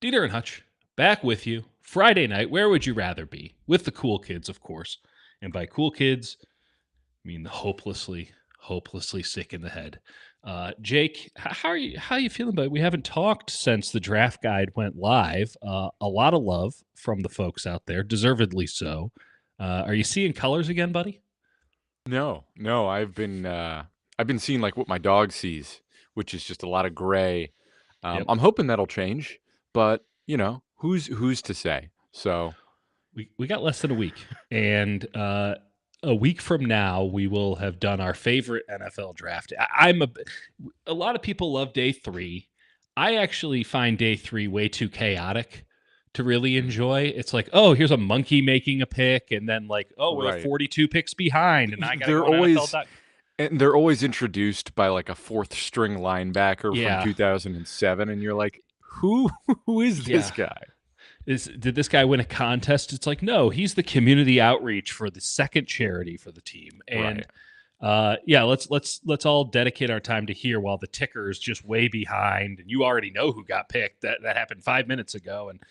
Dieter and Hutch, back with you. Friday night, where would you rather be? With the cool kids, of course. And by cool kids, I mean the hopelessly sick in the head. Jake, how are you feeling about it? We haven't talked since the draft guide went live. A lot of love from the folks out there, deservedly so. Are you seeing colors again, buddy? No, I've been seeing like what my dog sees, which is just a lot of gray. Yep. I'm hoping that'll change, but who's to say? So We got less than a week, and a week from now we will have done our favorite NFL draft. A lot of people love day three. I actually find day three way too chaotic to really mm, enjoy. It's like, oh, here's a monkey making a pick, and then like, oh, we're right, 42 picks behind, and I got to they're go on NFL. always and they're always introduced by like a fourth string linebacker from Yeah, 2007, and you're like, who who is this yeah. guy? Did this guy win a contest? It's like, no, he's the community outreach for the second charity for the team. And Right. yeah, let's all dedicate our time to here while the ticker is just way behind, and you already know who got picked. That happened 5 minutes ago, and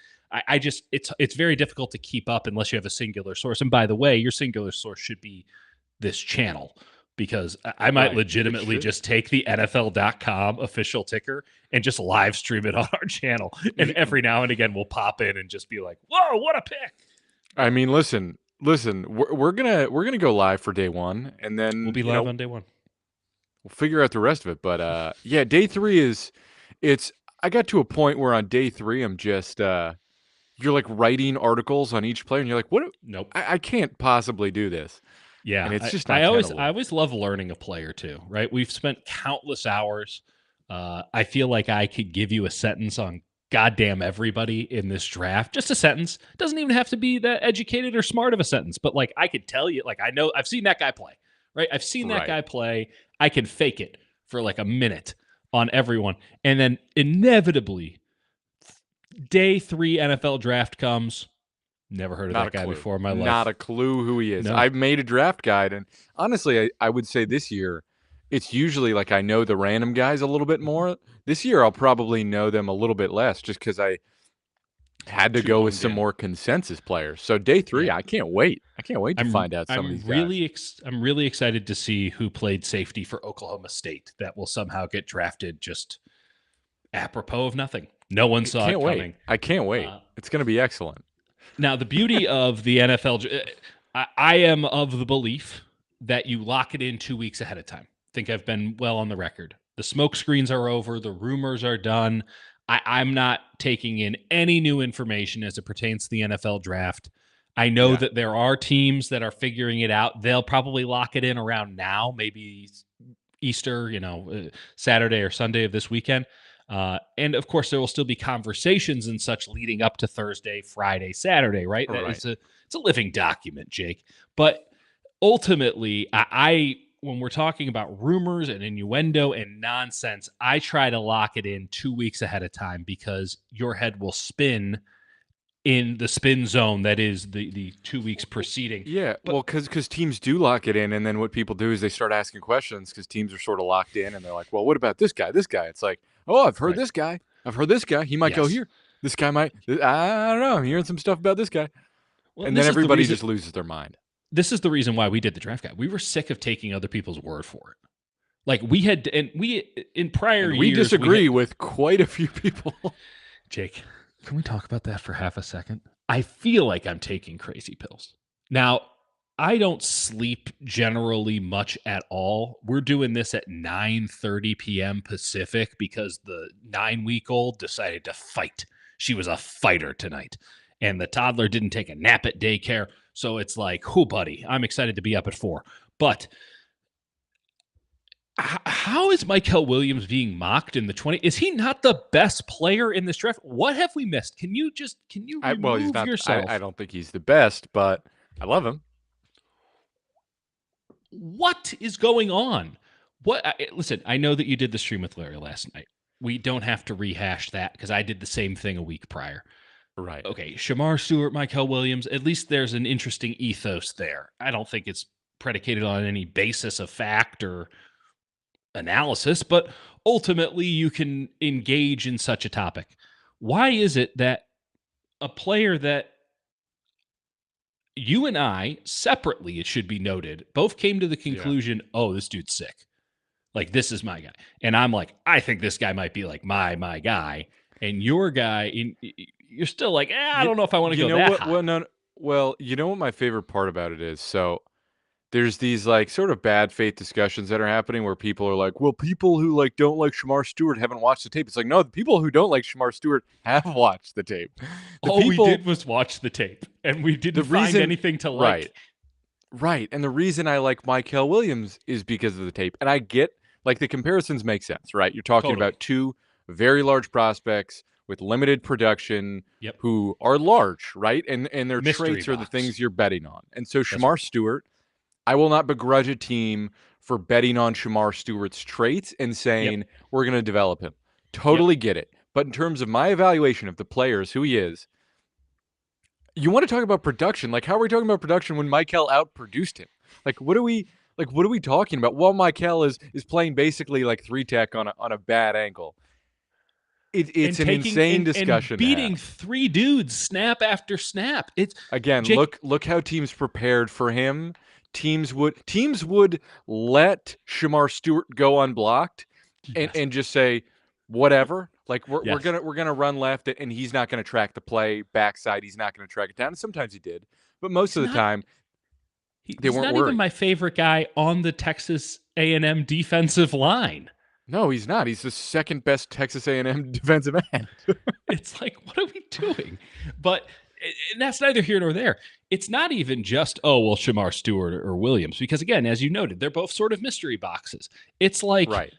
I just it's very difficult to keep up unless you have a singular source. And by the way, your singular source should be this channel because I might Right. It legitimately should. just take the NFL.com official ticker and just live stream it on our channel. And every now and again, we'll pop in and just be like, "Whoa, what a pick!" I mean, listen. We're gonna go live for day one, and We'll then be live on day one. we'll figure out the rest of it. But yeah, day three is it's. I got to a point where on day three, I'm just you're like writing articles on each player, and you're like, what? Nope. I can't possibly do this, and Yeah, it's just I not always I tenable. always love learning a player too, right? We've spent countless hours. I feel like I could give you a sentence on goddamn everybody in this draft. Just a sentence. Doesn't even have to be that educated or smart of a sentence, but like I could tell you, like I know I've seen that guy play, right? I've seen that Right. guy play. I can fake it for like a minute on everyone. And then inevitably, day three NFL draft comes. Never heard of Not a that guy clue. before in my Not life. a clue who he is. No. I've made a draft guide, and honestly, I would say this year, it's usually like I know the random guys a little bit Mhm. more. This year, I'll probably know them a little bit less, just because I had to Too go with honed some in. more consensus players. So day three, Yeah. I can't wait. I can't wait to find out some of these guys. I'm really excited to see who played safety for Oklahoma State that will somehow get drafted just apropos of nothing. No one saw Can't it wait. coming. I can't wait. Uh, It's going to be excellent. Now the beauty of the NFL, I am of the belief that you lock it in 2 weeks ahead of time. I think I've been well on the record. The smoke screens are over. The rumors are done. I'm not taking in any new information as it pertains to the NFL draft. I know Yeah. that there are teams that are figuring it out. They'll probably lock it in around now, maybe Easter, Saturday or Sunday of this weekend. And of course, there will still be conversations and such leading up to Thursday, Friday, Saturday, right? That Right. it's a living document, Jake. But ultimately, I when we're talking about rumors and innuendo and nonsense, I try to lock it in 2 weeks ahead of time because your head will spin in the spin zone that is the 2 weeks preceding. Yeah, But well, because teams do lock it in, and then what people do is they start asking questions because teams are sort of locked in, and they're like, "Well, what about this guy? This guy?" It's like, "Oh, I've heard right, this guy. I've heard this guy. He might go yes. here. This guy might. I don't know. I'm hearing some stuff about this guy." Well, And then everybody just loses their mind. this is the reason why we did the draft guide. We were sick of taking other people's word for it. Like we had, and we in prior And we years we had. disagree with quite a few people. Jake, can we talk about that for half a second? I feel like I'm taking crazy pills. Now, I don't sleep generally much at all. We're doing this at 9:30 p.m. Pacific because the 9-week-old decided to fight. She was a fighter tonight. And the toddler didn't take a nap at daycare. So it's like, whoo, buddy, I'm excited to be up at 4. But how is Mykel Williams being mocked in the 20? Is he not the best player in this draft? What have we missed? Can you Well, he's remove not. I yourself? don't think he's the best, but I love him. What is going on? Listen, I know that you did the stream with Larry last night. We don't have to rehash that because I did the same thing a week prior. Right. Okay, Shamar Stewart, Mykel Williams, at least there's an interesting ethos there. I don't think it's predicated on any basis of fact or analysis, but ultimately you can engage in such a topic. Why is it that a player that you and I separately, it should be noted, both came to the Yeah. conclusion, oh, this dude's sick. Like, this is my guy. And I'm like, I think this guy might be like my guy. And your guy, you're still like, I You don't know if I want to you go know that what? high. Well, no, well, you know what my favorite part about it is? So there's these like sort of bad faith discussions that are happening where people are like, well, people who like don't like Shamar Stewart haven't watched the tape. It's like, no, the people who don't like Shamar Stewart have watched the tape. The All we did people, was watch the tape and we the didn't find reason, anything to right, like. right. And the reason I like Mykel Williams is because of the tape. And I get like the comparisons make sense, right? You're talking Totally. about two very large prospects with limited production Yep. who are large, right? And their Mystery traits are the box. things you're betting on. And so That's right. Shamar Stewart, I will not begrudge a team for betting on Shamar Stewart's traits and Yep. saying we're going to develop him. Yep. Totally get it. But in terms of my evaluation of the players, who he is, you want to talk about production? Like, how are we talking about production when Mykel outproduced him? Like, what are we talking about? Well, Mykel is playing basically like three tech on a bad angle. It's And an taking insane and discussion to beating have. three dudes snap after snap. It's Again, Jake. look how teams prepared for him. Teams would let Shamar Stewart go unblocked Yes. and just say whatever. Like Yes. we're gonna run left and he's not gonna track the play backside. He's not gonna track it down. And sometimes he did, but most He's of the not time they he's weren't not even worried. my favorite guy on the Texas A&M defensive line. No, he's not. He's the second best Texas A&M defensive end. It's like, what are we doing? But and that's neither here nor there. It's not even just, oh, well, Shamar Stewart or Williams, because again, as you noted, they're both sort of mystery boxes. It's like Right.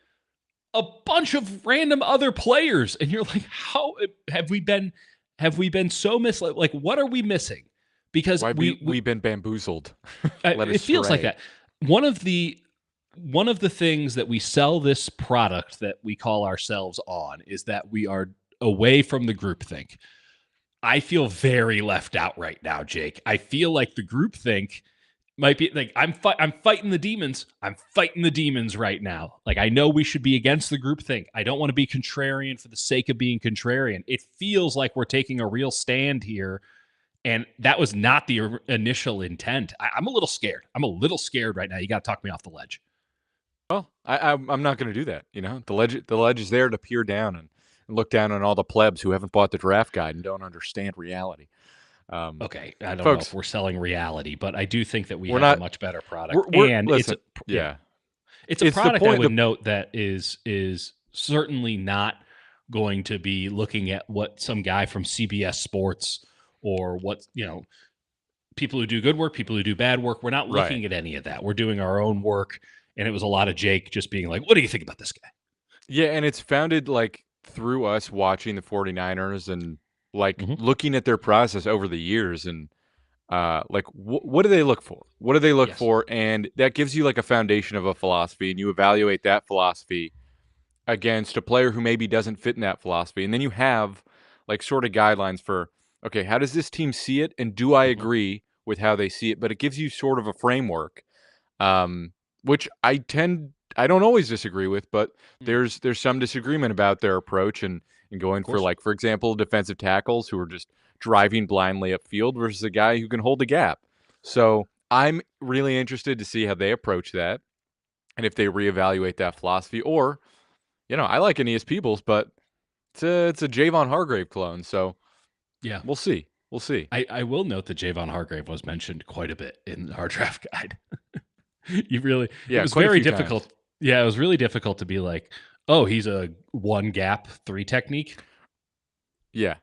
a bunch of random other players, and you're like, how have we been so misled? Like, what are we missing? Because Why be we we've been bamboozled, led it feels like astray. that. One of the one of the things that we sell this product that we call ourselves on is that we are away from the groupthink. I feel very left out right now, Jake. I feel like the groupthink might be like I'm fighting the demons. I'm fighting the demons right now. Like, I know we should be against the groupthink. I don't want to be contrarian for the sake of being contrarian. It feels like we're taking a real stand here, and that was not the initial intent. I'm a little scared. I'm a little scared right now. You got to talk me off the ledge. Well, I'm not going to do that. You know, the ledge is there to peer down and look down on all the plebs who haven't bought the draft guide and don't understand reality. Um, Okay, I don't know if Folks, we're selling reality, but I do think that we we're have a not. much better product, We're and listen. yeah, Yeah, it's a it's the product I point. would note that is certainly not going to be looking at what some guy from CBS Sports or what people who do good work, people who do bad work. We're not Right. looking at any of that. We're doing our own work, and it was a lot of Jake just being like, "What do you think about this guy?" Yeah, and it's founded like through us watching the 49ers and like Mm-hmm. looking at their process over the years and like what do they look for? What do they look Yes. for? And that gives you like a foundation of a philosophy, and you evaluate that philosophy against a player who maybe doesn't fit in that philosophy. And then you have like sort of guidelines for, okay, how does this team see it? And do I Mm-hmm. agree with how they see it? But it gives you sort of a framework, um, which I don't always disagree with, but Mm. there's some disagreement about their approach and Of going for course. like, for example, defensive tackles who are just driving blindly upfield versus a guy who can hold the gap. So I'm really interested to see how they approach that and if they reevaluate that philosophy or I like Aeneas Peoples, but it's a Javon Hargrave clone, so Yeah. we'll see. We'll see. I will note that Javon Hargrave was mentioned quite a bit in our draft guide. You really, it Yeah, was quite a very few times. difficult. Yeah, it was really difficult to be like, oh, he's a one gap three technique. Yeah.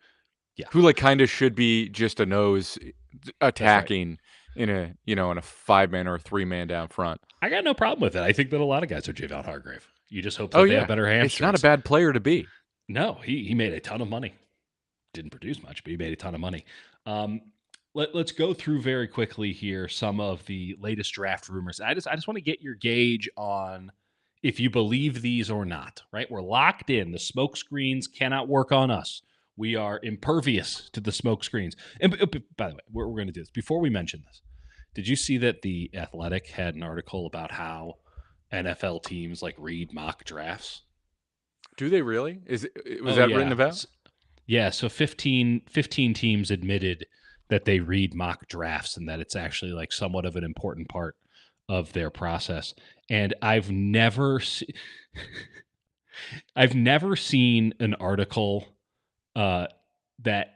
Yeah, Who like kind of should be just a nose that's right. attacking in a five-man or a three-man down front. I got no problem with it. I think that a lot of guys are Javon Hargrave. You just hope Oh that they have yeah. better It's not a hamstrings. bad player to be. No, he made a ton of money. Didn't produce much, but he made a ton of money. Um, let's go through very quickly here some of the latest draft rumors. I just want to get your gauge on if you believe these or not. Right, we're locked in. The smoke screens cannot work on us. We are impervious to the smoke screens. And by the way, we're going to do this before we mention this. Did you see that the Athletic had an article about how NFL teams like read mock drafts? Do they really? Was Oh that written yeah, about? Yeah, so 15 teams admitted that they read mock drafts and that it's actually like somewhat of an important part of their process. And I've never seen an article uh, that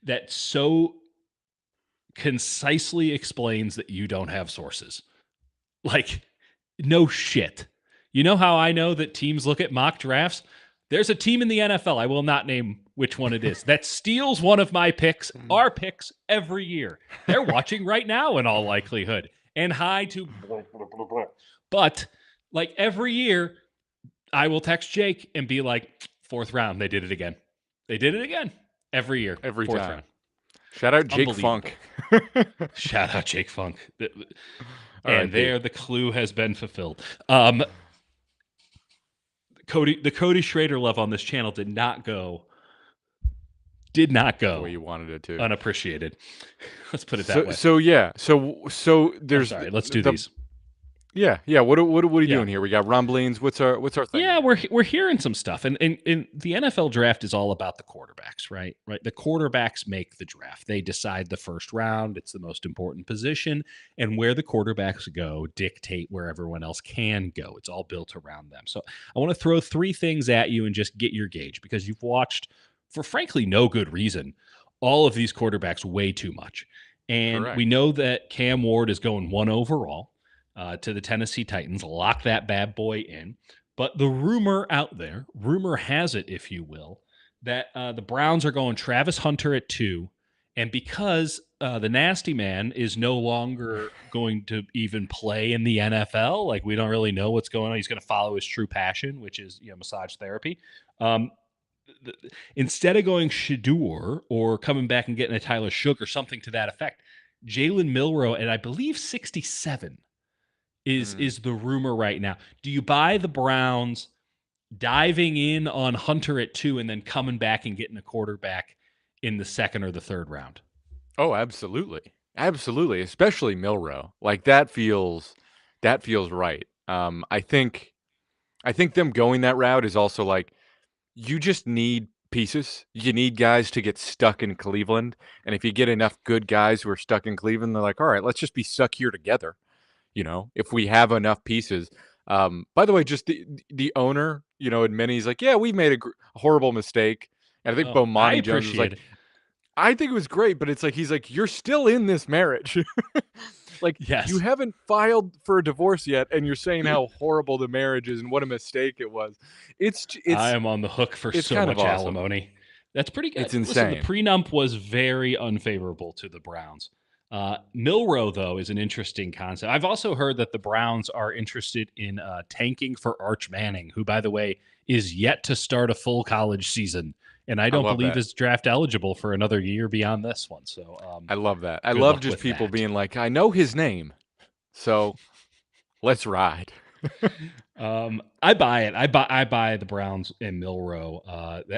that so concisely explains that you don't have sources. Like, no shit. You know how I know that teams look at mock drafts? There's a team in the NFL, I will not name which one it is, that steals one of my picks, our picks, every year. They're watching right now in all likelihood. And hi to blah, blah, blah, blah. But like every year, I will text Jake and be like, fourth round, they did it again. They did it again. Every year, Every fourth time. round. Shout out Jake Unbelievable. Funk. Shout out Jake Funk. And R.I.P. there, the clue has been fulfilled. The Cody Schrader love on this channel did not go The way you wanted it to. unappreciated. Let's put it that So way. so yeah. So I'm there's sorry. Let's do the these. yeah. What are you Yeah. doing here? We got rumblings. What's our thing Yeah, here? we're hearing some stuff, and the NFL draft is all about the quarterbacks, right? Right. The quarterbacks make the draft. They decide the first round. It's the most important position, and where the quarterbacks go dictate where everyone else can go. It's all built around them. So I want to throw three things at you and just get your gauge because you've watched, for frankly no good reason, all of these quarterbacks way too much, and we Correct. know that Cam Ward is going one overall. To the Tennessee Titans, lock that bad boy in. But the rumor out there, rumor has it, if you will, that the Browns are going Travis Hunter at 2. And because the nasty man is no longer going to even play in the NFL, like we don't really know what's going on. He's going to follow his true passion, which is massage therapy. Um, Instead of going Shador or coming back and getting a Tyler Shook or something to that effect, Jalen Milroe at I believe 67 Mm. is the rumor right now. Do you buy the Browns diving in on Hunter at 2 and then coming back and getting a quarterback in the second or the third round? Oh, absolutely. Absolutely, especially Milrow. Like that feels right. I think them going that route is also like you just need pieces. You need guys to get stuck in Cleveland, and if you get enough good guys who are stuck in Cleveland, they're like, "All right, let's just be stuck here together." If we have enough pieces. By the way, just the owner, admitting he's like, "Yeah, we made a horrible mistake." And I think Oh, I Bomani Jones was appreciate like, it. I think it was great, but it's like he's like, "You're still in this marriage." Like, you Yes. haven't filed for a divorce yet, and you're saying how horrible the marriage is and what a mistake it was. It's j I am on the hook for it's so kind of much awesome. alimony. That's pretty It's good. Listen, the insane. prenup was very unfavorable to the Browns. Milrow, though, is an interesting concept. I've also heard that the Browns are interested in tanking for Arch Manning, who, by the way, is yet to start a full college season. And I I don't love believe that. is draft eligible for another year beyond this one. So I love that. I good love luck just with people that. being like, "I know his name, so let's ride." I buy it. I buy the Browns and Milrow.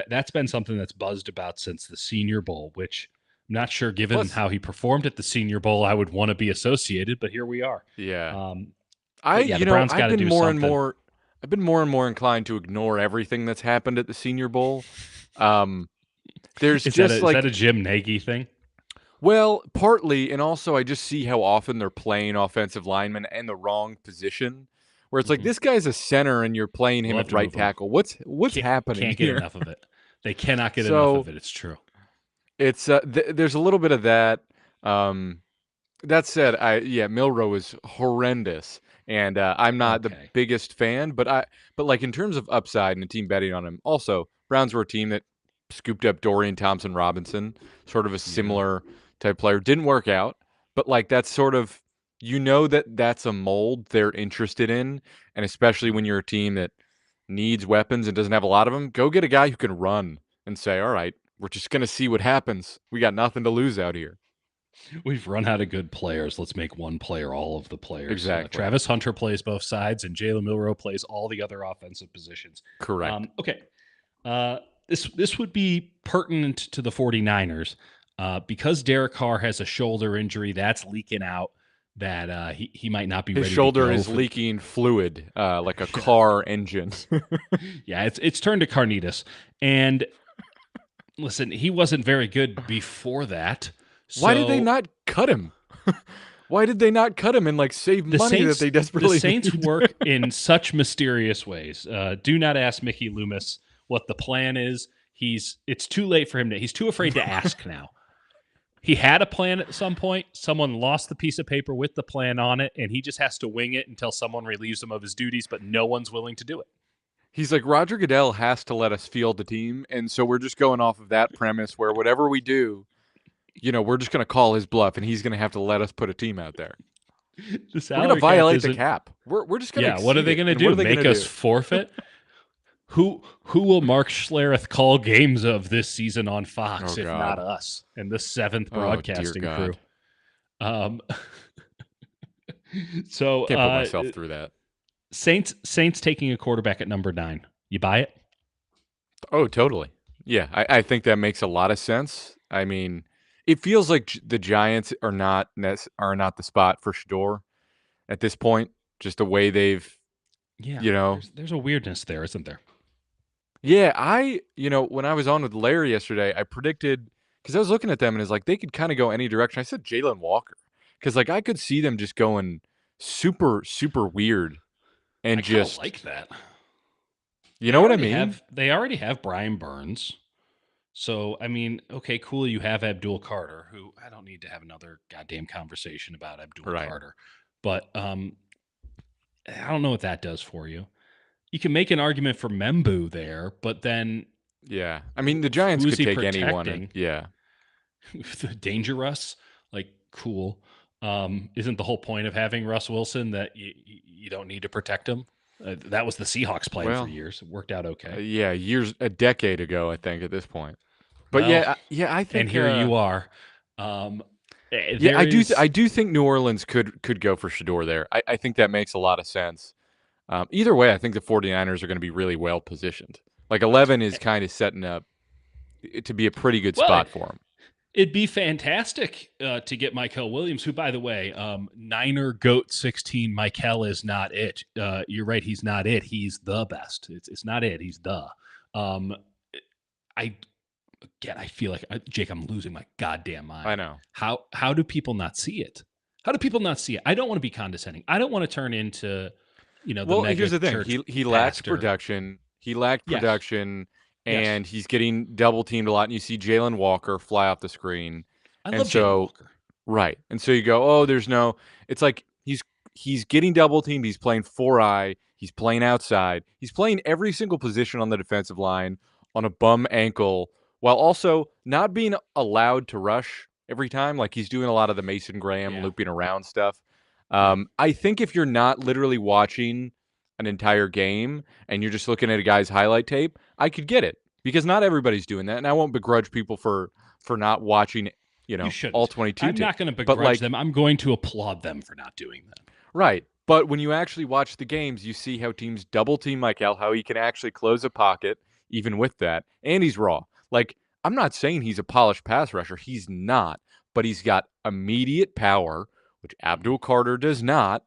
That's been something that's buzzed about since the Senior Bowl, which I'm not sure, given Plus how he performed at the Senior Bowl, I would want to be associated. But here we are. yeah. Um, I but yeah, the you know, Browns got to do I've been more and more inclined to ignore everything that's happened at the Senior Bowl. Um, there's just is that like, a Jim Nagy thing? well, partly, and also I just see how often they're playing offensive linemen in the wrong position, where it's like Mm-hmm. this guy's a center and you're playing him Love at to right move them. tackle. What's happening Can't get here? enough of it. They cannot get enough of So it. It's true. it's there's a little bit of that. Um, That said, Milrow is horrendous, and I'm not the Okay. biggest fan, but like in terms of upside and a team betting on him. Also, Browns were a team that scooped up Dorian Thompson Robinson, sort of a Yeah. similar type player. Didn't work out, but like that's sort of, that's a mold they're interested in, and especially when you're a team that needs weapons and doesn't have a lot of them, go get a guy who can run and say, all right, we're just gonna see what happens. We got nothing to lose out here. We've run out of good players. Let's make one player all of the players. Exactly. Travis Hunter plays both sides, and Jalen Milrow plays all the other offensive positions. Correct. Okay. Uh, this would be pertinent to the 49ers because Derek Carr has a shoulder injury that's leaking out that he might not be His ready to shoulder go is for. leaking fluid, like a car engine. Yeah, it's turned to carnitas, and Listen, he wasn't very good before that. Why did they So not cut him? Why did they not cut him and like save the money that Saints they the desperately Saints need? work in such mysterious ways. Do not ask Mickey Loomis what the plan is. It's too late for him to. He's too afraid to ask now. He had a plan at some point. Someone lost the piece of paper with the plan on it, and he just has to wing it until someone relieves him of his duties, but no one's willing to do it. He's like, Roger Goodell has to let us field the team, and so we're just going off of that premise where whatever we do, we're just going to call his bluff, and he's going to have to let us put a team out there. The We're going to salary cap violate the isn't. cap. We're just going to Yeah, what are exceed they it. going to And what do? are they going Make to us do? forfeit? Who will Mark Schlereth call games of this season on Oh Fox if not God. us and the seventh Oh dear broadcasting crew? God. Um, so Can't put myself through that. Saints taking a quarterback at number 9. You buy it? Oh, totally. Yeah, I think that makes a lot of sense. I mean, it feels like the Giants are not the spot for Shador at this point. Just the way they've, Yeah, you know, there's a weirdness there, isn't there? yeah. When I was on with Larry yesterday, I predicted because I was looking at them and it's like they could kind of go any direction. I said Jalen Walker because like I could see them just going super super weird I and kind of just like that. you know what I mean? They already have Brian Burns. So, I mean, okay, cool. You have Abdul Carter, who I don't need to have another goddamn conversation about Abdul Right. Carter. But I don't know what that does for you. You can make an argument for Membu there, but then Yeah. I mean, the Giants who's could he take anyone and protecting? yeah. Dangerous? Like, cool. Isn't the whole point of having Russ Wilson that you don't need to protect him? That was the Seahawks plan for Well, years. It worked out okay. yeah, a decade ago, I think at this point. But Well, yeah, I and think here you are. Um, yeah, there I is, do think New Orleans could go for Shador there. I think that makes a lot of sense. Either way, I think the 49ers are going to be really well positioned. Like 11 is kind of setting up to be a pretty good well, spot for him. it'd be fantastic to get Mykel Williams, who, by the way, Niner GOAT 16, Mykel is not it. You're right. He's not it. He's the best. It's not it. He's the. Um, I Again, I feel like Jake, I'm losing my goddamn I mind. know. How do people not see it? How do people not see it? I don't want to be condescending. I don't want to turn into, the Well, mega here's the thing. church He lacked pastor. production. He lacked Yes, production, yes. and he's getting double teamed a lot. And you see Jalen Walker fly off the screen, I and love Jalen so Walker. right, and so you go, oh, there's no. It's like he's getting double teamed. He's playing 4-eye. He's playing outside. He's playing every single position on the defensive line on a bum ankle, while also not being allowed to rush every time. Like he's doing a lot of the Mason Graham Yeah, looping around stuff. yeah. I think if you're not literally watching an entire game and you're just looking at a guy's highlight tape, I could get it because not everybody's doing that, and I won't begrudge people for not watching, You all shouldn't. 22 I'm tape. not going to But begrudge like, them. I'm going to applaud them for not doing that. right. But when you actually watch the games, you see how teams double team Mykel, how he can actually close a pocket even with that, and he's raw. Like, I'm not saying he's a polished pass rusher. He's not, but he's got immediate power, which Mhm. Abdul Carter does not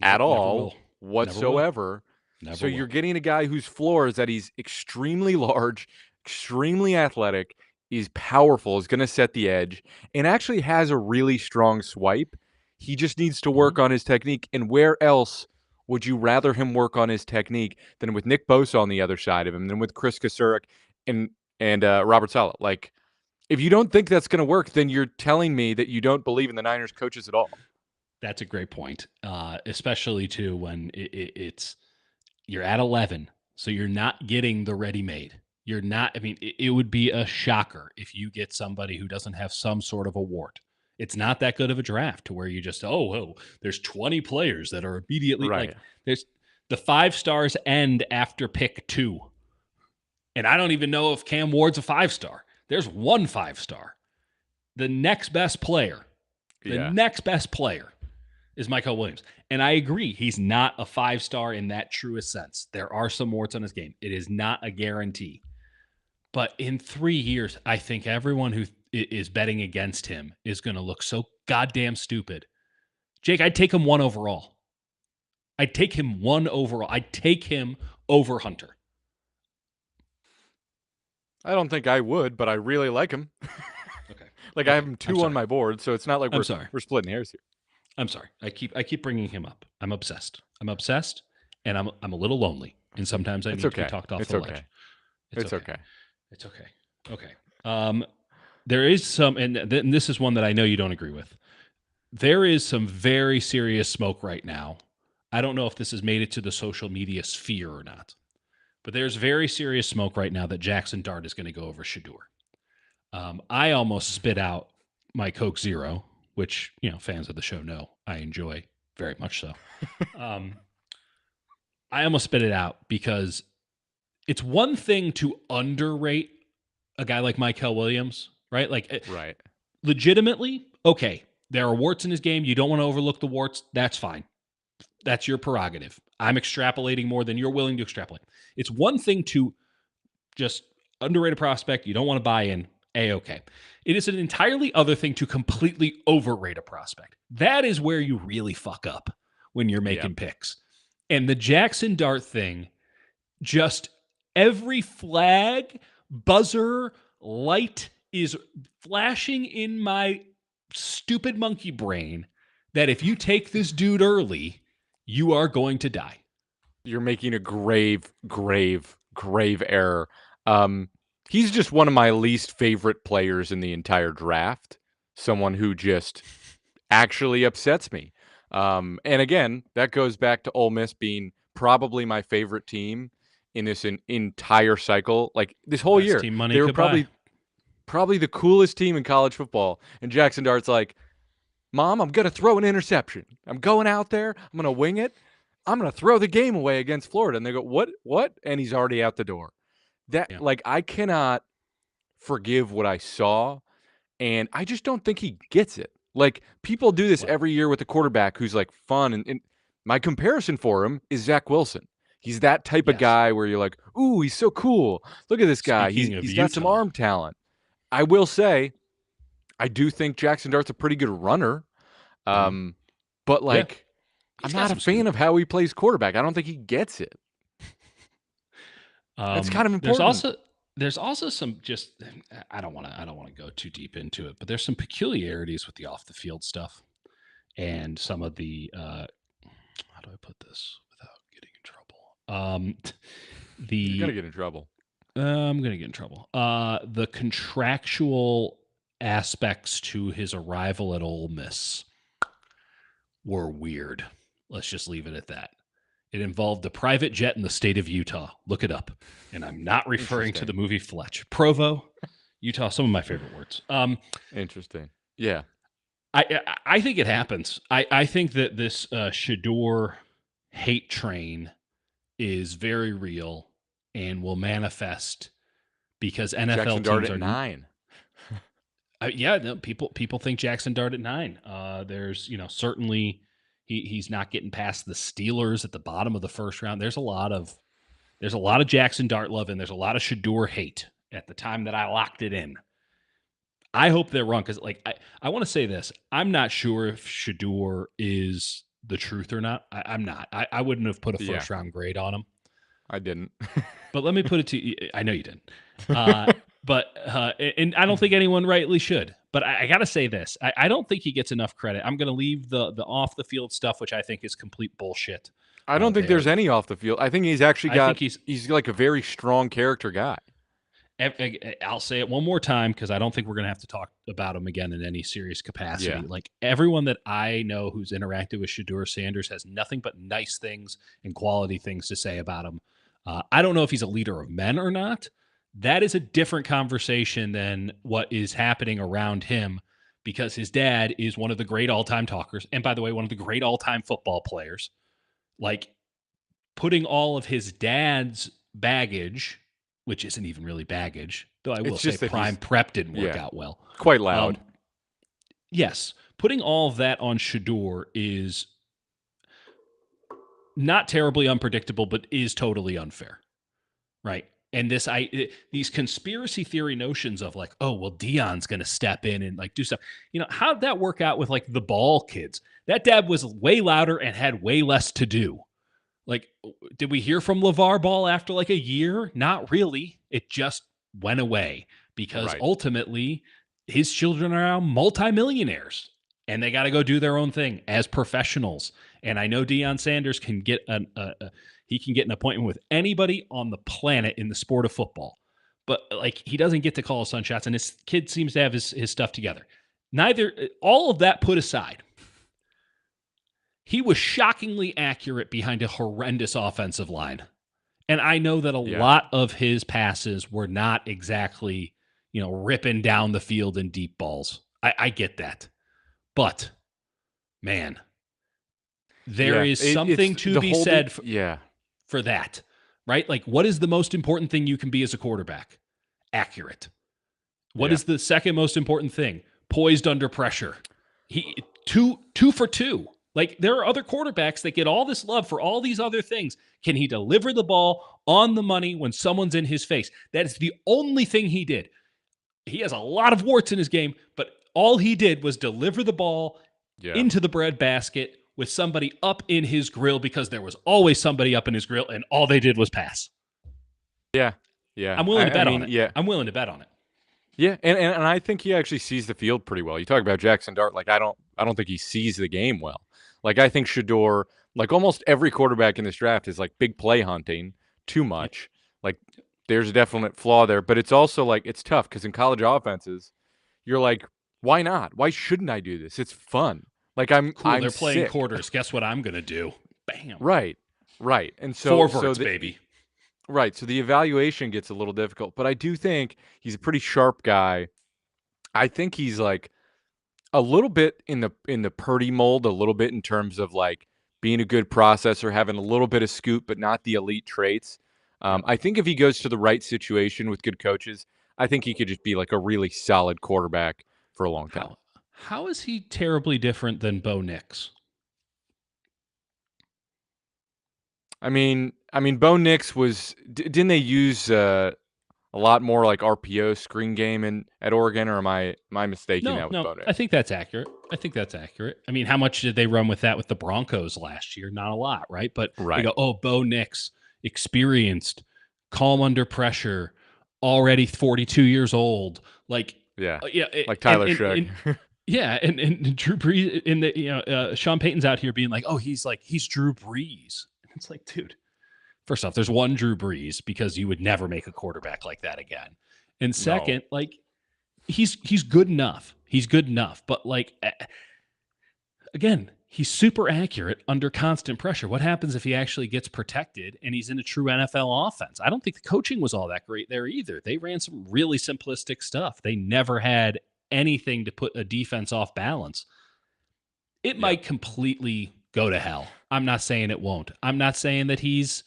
at Nope, never all will. Never will. whatsoever. So Never you're will. getting a guy whose floor is that he's extremely large, extremely athletic, is powerful, is going to set the edge, and actually has a really strong swipe. He just needs to Mhm. work on his technique. And where else would you rather him work on his technique than with Nick Bosa on the other side of him, than with Chris Kasurek and Robert Saleh? Like, if you don't think that's going to work, then you're telling me that you don't believe in the Niners coaches at all. That's a great point, especially too when it's you're at 11, so you're not getting the ready made. You're not. I mean, it would be a shocker if you get somebody who doesn't have some sort of award. It's not that good of a draft to where you just there's 20 players that are immediately Right. like there's the 5 stars end after pick 2, and I don't even know if Cam Ward's a 5 star. There's one 5 star. The next best player, the Yeah. next best player is Mykel Williams. And I agree, he's not a 5 star in that truest sense. There are some warts on his game. It is not a guarantee. But in 3 years, I think everyone who is betting against him is going to look so goddamn stupid. Jake, I'd take him 1 overall. I'd take him 1 overall. I'd take him over Hunter. I don't think I would, but I really like him. Okay. Like I have Okay. him I'm 2 on sorry. my board, so it's not like I'm sorry. we're splitting hairs here. I'm sorry. I keep bringing him up. I'm obsessed. I'm obsessed, and I'm a little lonely. And sometimes I It's need to be okay. talked off It's the ledge. okay. It's It's okay. okay. It's okay. Okay. There is some, and this is one that I know you don't agree with. There is some very serious smoke right now. I don't know if this has made it to the social media sphere or not, but there's very serious smoke right now that Jackson Dart is going to go over Shador. I almost spit out my Coke Zero, which fans of the show know I enjoy very much so. Um, I almost spit it out because it's one thing to underrate a guy like Mykel Williams, right? Like Right. legitimately, okay, there are warts in his game. You don't want to overlook the warts. That's fine. That's your prerogative. I'm extrapolating more than you're willing to extrapolate. It's one thing to just underrate a prospect. You don't want to buy in. A-okay. It is an entirely other thing to completely overrate a prospect. That is where you really fuck up when you're Yeah. making picks. And the Jackson Dart thing, just every flag, buzzer, light is flashing in my stupid monkey brain that if you take this dude early, you are going to die. You're making a grave, grave, grave error. He's just one of my least favorite players in the entire draft. Someone who just actually upsets me. And again, that goes back to Ole Miss being probably my favorite team in this entire cycle. Like this whole Best year, team money they were could buy. probably the coolest team in college football. And Jackson Dart's like, Mom, I'm going to throw an interception. I'm going out there. I'm going to wing it. I'm going to throw the game away against Florida. And they go, what? What? And he's already out the door. That, Yeah. like, I cannot forgive what I saw. And I just don't think he gets it. Like, people do this Well, every year with a quarterback who's like fun. And my comparison for him is Zach Wilson. He's that type of yes. guy where you're like, ooh, he's so cool. Look at this guy. Speaking of He's got some Utah, arm talent. I will say, I do think Jackson Dart's a pretty good runner. mhm. But Yeah, like, I'm he's got not a some fan speed. of how he plays quarterback. I don't think he gets it. That's kind of There's important. also some just I don't want to go too deep into it, but there's some peculiarities with the off the field stuff and some of the how do I put this without getting in trouble? You're gonna The get in trouble. I'm gonna get in trouble. The contractual aspects to his arrival at Ole Miss were weird. Let's just leave it at that. It involved a private jet in the state of Utah. Look it up. And I'm not referring to Interesting. the movie Fletch. Provo, Utah, some of my favorite words. Interesting. Yeah. I think it happens. I think that this Shador hate train is very real and will manifest because Jackson NFL Dart teams at are 9. yeah, no, people think Jackson Dart at 9. There's certainly he's not getting past the Steelers at the bottom of the first round. There's a lot of Jackson Dart love and there's a lot of Shador hate at the time that I locked it in. I hope they're wrong because I want to say this. I'm not sure if Shador is the truth or not. I'm not. I wouldn't have put a Yeah, first round grade on him. I didn't. But let me put it to you. I know you didn't. And I don't think anyone rightly should. But I got to say this. I don't think he gets enough credit. I'm going to leave the off the field stuff, which I think is complete bullshit. I don't think There. there's any off the field. I think he's actually I think he's like a very strong character guy. I'll say it one more time because I don't think we're going to have to talk about him again in any serious capacity. Yeah. Like everyone that I know who's interacted with Shador Sanders has nothing but nice things and quality things to say about him. I don't know if he's a leader of men or not. That is a different conversation than what is happening around him because his dad is one of the great all-time talkers. And by the way, one of the great all-time football players. Like putting all of his dad's baggage, which isn't even really baggage, though I will It's say just that prime he's prep didn't work yeah, out well. quite loud. Yes, putting all of that on Shador is not terribly unpredictable, but is totally unfair, right? And these conspiracy theory notions of like, oh, well, Dion's going to step in and like do stuff. How'd that work out with like the ball kids? That dad was way louder and had way less to do. Like, did we hear from LeVar Ball after like a year? Not really. It just went away because Right. ultimately his children are now multimillionaires and they got to go do their own thing as professionals. And I know Deion Sanders can get he can get an appointment with anybody on the planet in the sport of football, but like he doesn't get to call his son shots, and his kid seems to have his stuff together. Neither all of that put aside, he was shockingly accurate behind a horrendous offensive line. And I know that a Yeah. lot of his passes were not exactly, ripping down the field in deep balls. I get that. But man, there Yeah. is It's something to the be holding. said Yeah. for that, right? Like, what is the most important thing you can be as a quarterback? Accurate. What Yeah. is the second most important thing? Poised under pressure. He two for two. Like there are other quarterbacks that get all this love for all these other things. Can he deliver the ball on the money when someone's in his face? That is the only thing he did. He has a lot of warts in his game, but all he did was deliver the ball Yeah. into the breadbasket with somebody up in his grill because there was always somebody up in his grill and all they did was pass. Yeah. Yeah. I'm willing to I bet on mean, it. yeah. I'm willing to bet on it. Yeah, and I think he actually sees the field pretty well. You talk about Jackson Dart, like I don't think he sees the game well. Like I think Shador, like almost every quarterback in this draft is like big play hunting too Yep. much. Like there's a definite flaw there, but it's also like it's tough because in college offenses, you're like, why not? Why shouldn't I do this? It's fun. Like Cool. I'm They're playing sick. quarters. Guess what I'm going to do? Bam. Right. Right. And Four so verts, the baby. right, so the evaluation gets a little difficult, but I do think he's a pretty sharp guy. I think he's like a little bit in the Purdy mold, a little bit in terms of like being a good processor, having a little bit of scoop, but not the elite traits. Yep. I think if he goes to the right situation with good coaches, I think he could just be like a really solid quarterback for a long time. How is he terribly different than Bo Nix? I mean, Bo Nix was didn't they use a lot more like RPO screen game in at Oregon, or am I mistaking No, that with no, Bo I Nix? think that's accurate. I think that's accurate. I mean, how much did they run with that with the Broncos last year? Not a lot, right? But they Right. go, oh, Bo Nix, experienced, calm under pressure, already 42 years old. Like, Yeah. yeah, Like and, Tyler and, Shug. and yeah, and Drew Brees in the Sean Payton's out here being like, he's Drew Brees. It's like, dude, first off, there's one Drew Brees because you would never make a quarterback like that again. And No. second, like he's good enough. He's good enough, but like again, he's super accurate under constant pressure. What happens if he actually gets protected and he's in a true NFL offense? I don't think the coaching was all that great there either. They ran some really simplistic stuff. They never had anything to put a defense off balance. It Yep. might completely go to hell. I'm not saying it won't. I'm not saying that he's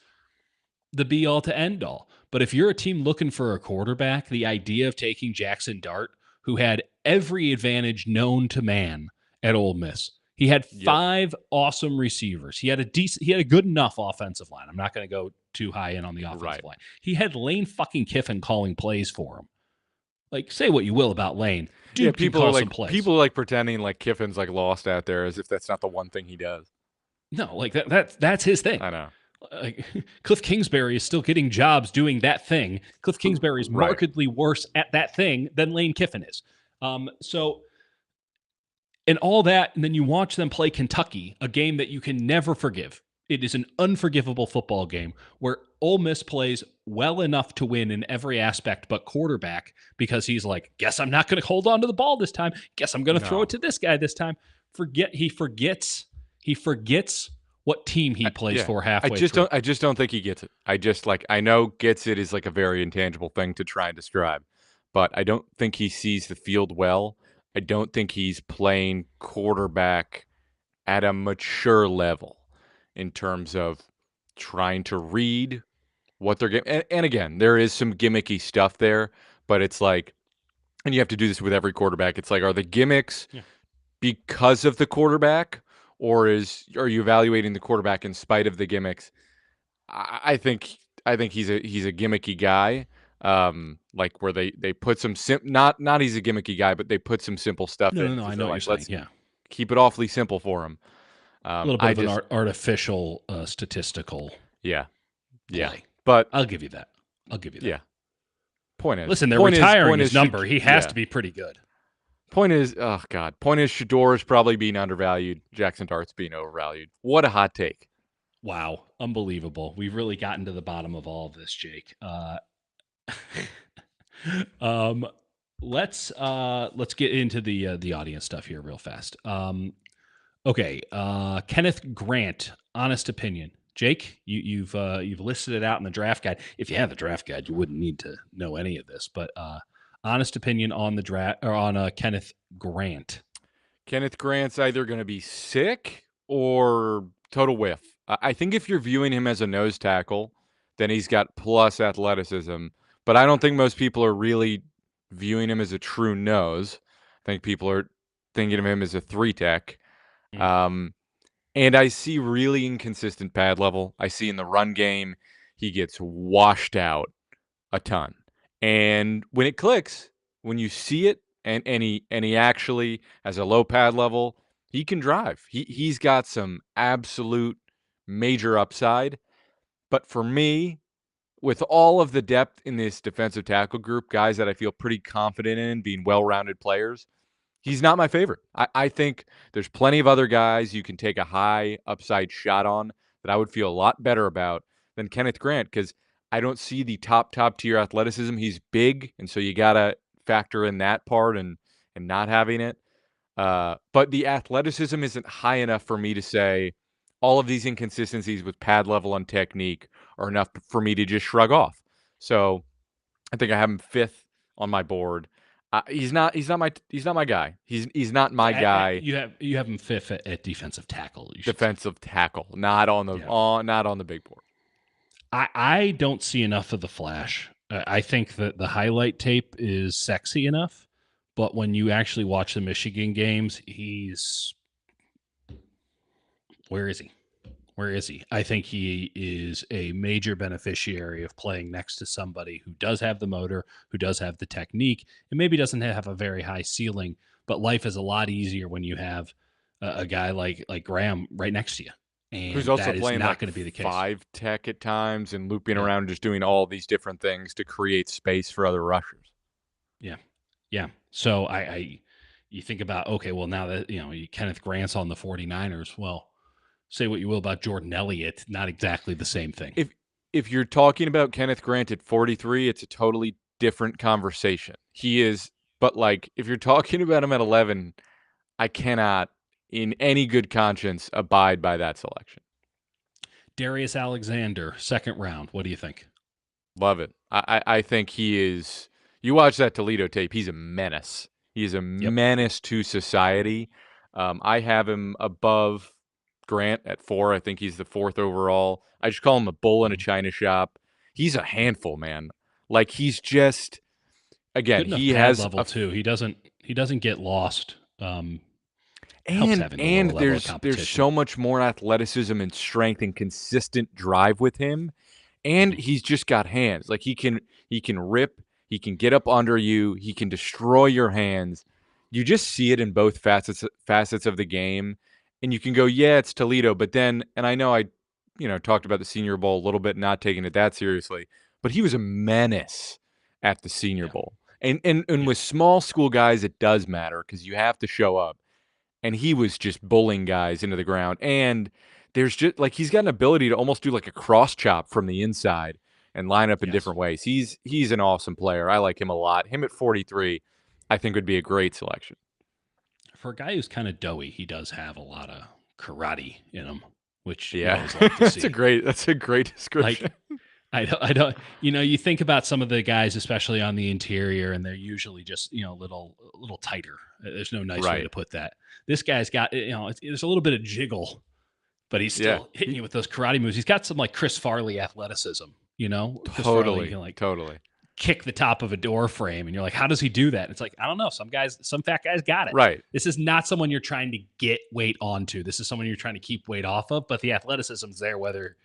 the be all to end all. But if you're a team looking for a quarterback, the idea of taking Jackson Dart, who had every advantage known to man at Ole Miss, he had Yep. 5 awesome receivers. He had a good enough offensive line. I'm not going to go too high in on the offensive Right. line. He had Lane fucking Kiffin calling plays for him. Like, say what you will about Lane. Yeah, Dude can call some plays. people are like pretending like Kiffin's like lost out there as if that's not the one thing he does. No, like that's his thing. I know. Cliff Kingsbury is still getting jobs doing that thing. Cliff Kingsbury is Right. markedly worse at that thing than Lane Kiffin is. So, and all that, and then you watch them play Kentucky, a game that you can never forgive. It is an unforgivable football game where Ole Miss plays well enough to win in every aspect but quarterback because he's like, guess I'm not going to hold on to the ball this time. Guess I'm going to throw it No. to this guy this time. He forgets what team he plays Yeah. for halfway through. I just don't think he gets it. I know gets it is like a very intangible thing to try and describe, but I don't think he sees the field well. I don't think he's playing quarterback at a mature level in terms of trying to read what they're getting. And again, there is some gimmicky stuff there, but it's like, and you have to do this with every quarterback. It's like, are the gimmicks Yeah. because of the quarterback, or are you evaluating the quarterback in spite of the gimmicks? I think he's a gimmicky guy. Like where they put some not he's a gimmicky guy, but they put some simple stuff in No. I because know they're what you're like, saying. let's Yeah. keep it awfully simple for him. A little bit I of an just artificial statistical yeah, yeah, play. but I'll give you that. I'll give you that. yeah. Point is, Listen, they're point is, retiring point his is, number. He has yeah. to be pretty good. Point is, oh God. Point is, Shador is probably being undervalued. Jackson Dart's being overvalued. What a hot take. Wow, unbelievable. We've really gotten to the bottom of all of this, Jake. Um, let's get into the audience stuff here real fast. Okay, Kenneth Grant, honest opinion. Jake, you've listed it out in the draft guide. If you have the draft guide, you wouldn't need to know any of this. But honest opinion on the draft or on Kenneth Grant. Kenneth Grant's either going to be sick or total whiff. I think if you're viewing him as a nose tackle, then he's got plus athleticism. But I don't think most people are really viewing him as a true nose. I think people are thinking of him as a three tech. Mm. Um, and I see really inconsistent pad level. I see in the run game, he gets washed out a ton. And when it clicks, when you see it, and he actually has a low pad level, he can drive. He's got some absolute major upside. But for me, with all of the depth in this defensive tackle group, guys that I feel pretty confident in being well-rounded players, he's not my favorite. I think there's plenty of other guys you can take a high upside shot on that I would feel a lot better about than Kenneth Grant because I don't see the top tier athleticism. He's big, and so you gotta factor in that part and not having it. But the athleticism isn't high enough for me to say all of these inconsistencies with pad level and technique are enough for me to just shrug off. So I think I have him fifth on my board. He's not my guy. He's not my guy. You have him fifth at defensive tackle. You should say. Defensive tackle, not on the Yeah. not on the big board. I don't see enough of the flash. I think that the highlight tape is sexy enough, but when you actually watch the Michigan games, where is he? Where is he? I think he is a major beneficiary of playing next to somebody who does have the motor, who does have the technique, and maybe doesn't have a very high ceiling. But life is a lot easier when you have a guy like Graham right next to you, Who's and also that is playing not like going to be the case. five tech at times and looping Yeah. around, just doing all these different things to create space for other rushers. Yeah. Yeah. So you think about, okay, well, now that, Kenneth Grant's on the 49ers, well, say what you will about Jordan Elliott, not exactly the same thing. If you're talking about Kenneth Grant at 43, it's a totally different conversation. He is, but like if you're talking about him at 11, I cannot, in any good conscience, abide by that selection. Darius Alexander, second round. What do you think? Love it. I think he is. You watch that Toledo tape, he's a menace. He's a Yep. menace to society. I have him above Grant at 4. I think he's the 4th overall. I just call him a bull in a china shop. He's a handful, man. Like he's just, again, Good enough he pad has level too. He doesn't get lost. Helps and having a lower level of there's competition. so much more athleticism and strength and consistent drive with him. And he's just got hands. Like he can rip, he can get up under you, he can destroy your hands. You just see it in both facets of the game. And you can go, yeah, it's Toledo, but then, and I know I talked about the Senior Bowl a little bit, not taking it that seriously, but he was a menace at the Senior Yeah. Bowl. And Yeah. with small school guys, it does matter because you have to show up. And he was just bullying guys into the ground. And there's just like he's got an ability to almost do like a cross chop from the inside and line up in Yes. different ways. He's an awesome player. I like him a lot. Him at 43, I think would be a great selection. For a guy who's kind of doughy, he does have a lot of karate in him, which you Yeah, always like to see. that's a great description. Like I don't, you think about some of the guys, especially on the interior, and they're usually just, a little tighter. There's no nice way Right. to put that. This guy's got, there's a little bit of jiggle, but he's still hitting you with those karate moves. He's got some like Chris Farley athleticism, Chris Farley can totally. kick the top of a door frame, and you're like, how does he do that? And it's like, I don't know. Some fat guys got it. Right. This is not someone you're trying to get weight onto. This is someone you're trying to keep weight off of, but the athleticism's there whether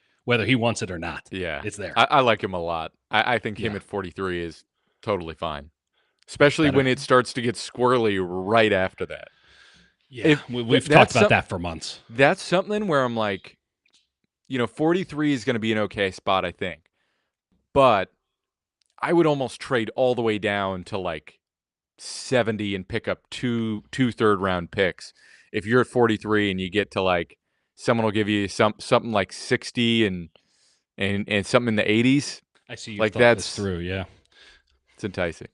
he wants it or not. Yeah. It's there. I like him a lot. I think him at 43 is totally fine, especially when it starts to get squirrely right after that. Yeah, we've talked about that for months. That's something where I'm like, 43 is going to be an okay spot, I think. But I would almost trade all the way down to like 70 and pick up two third-round picks. If you're at 43 and you get to like someone will give you something like 60 and something in the 80s, I see you've like thought this that's through. Yeah, it's enticing.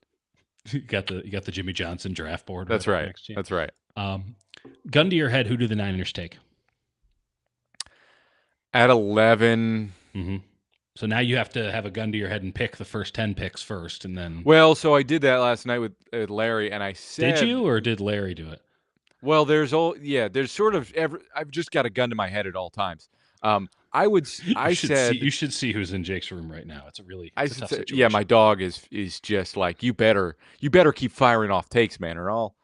you got the Jimmy Johnson draft board That's ready right. next to you. That's right. Um, gun to your head, who do the Niners take? At 11, Mm-hmm. So now you have to have a gun to your head and pick the first 10 picks first, and then well, so I did that last night with Larry, and I did said, you or did Larry do it? well, there's sort of I've just got a gun to my head at all times. You I should see. said You should see who's in Jake's room right now. I It's a should tough say, yeah, my situation. dog is just like you better keep firing off takes, man, or all.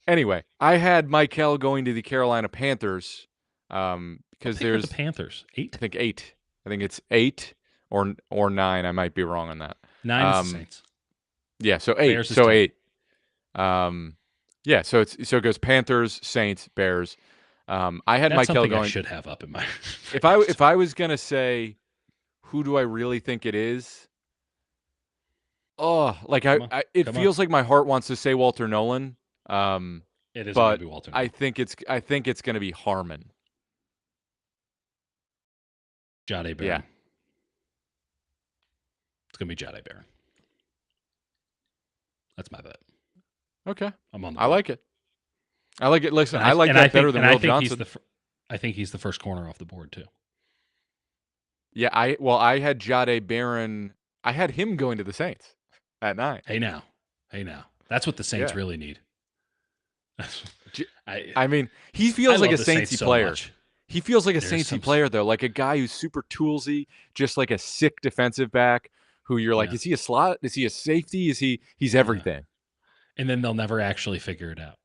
Anyway, I had Mykel going to the Carolina Panthers What because pick are the there's Panthers? I 8? think 8. I think it's 8 or 9. I might be wrong on that. 9 is the Um, Saints. yeah, so 8. Bears is So 10. 8. Um, yeah, so it goes Panthers, Saints, Bears. I had That's Mykel something I going. should have up in my. If I was gonna say who do I really think it is? Oh, like Come on, it come on. feels like my heart wants to say Walter Nolan. Um, It isn't going but to be Walter I Nolan. think it's gonna be Harmon. Jade Yeah. Barron. It's going to be Jade Barron. That's my bet. Okay. I'm on the I board. like it. I like it. Listen, And I like I that think better than and I Will think he's Johnson. I think he's the first corner off the board too. Yeah, I had Jade Barron. I had him going to the Saints at 9. Hey now. Hey now. That's what the Saints Yeah. really need. J- I I mean, he I feels like love a the Saints Saintsy so player. much. He feels like a There's Saintsy some player though, like a guy who's super toolsy, just like a sick defensive back who you're like, yeah. is he a slot? Is he a safety? He's Yeah. everything. And then they'll never actually figure it out.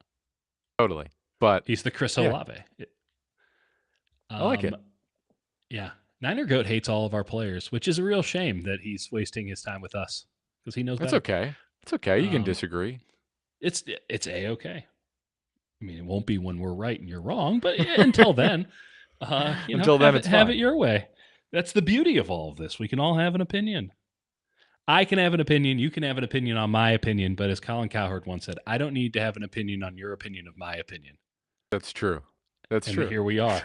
Totally. But He's the Chris yeah, Olave. I like Um it. yeah. Niner Goat hates all of our players, which is a real shame that he's wasting his time with us because he knows That's better. okay. It's okay. You can Um, disagree. it's a-okay. I mean, it won't be when we're right and you're wrong, but until then, Until then, it's have it fine. your way. That's the beauty of all of this. We can all have an opinion. I can have an opinion. You can have an opinion on my opinion. But as Colin Cowherd once said, I don't need to have an opinion on your opinion of my opinion. That's true. That's And true. here we are.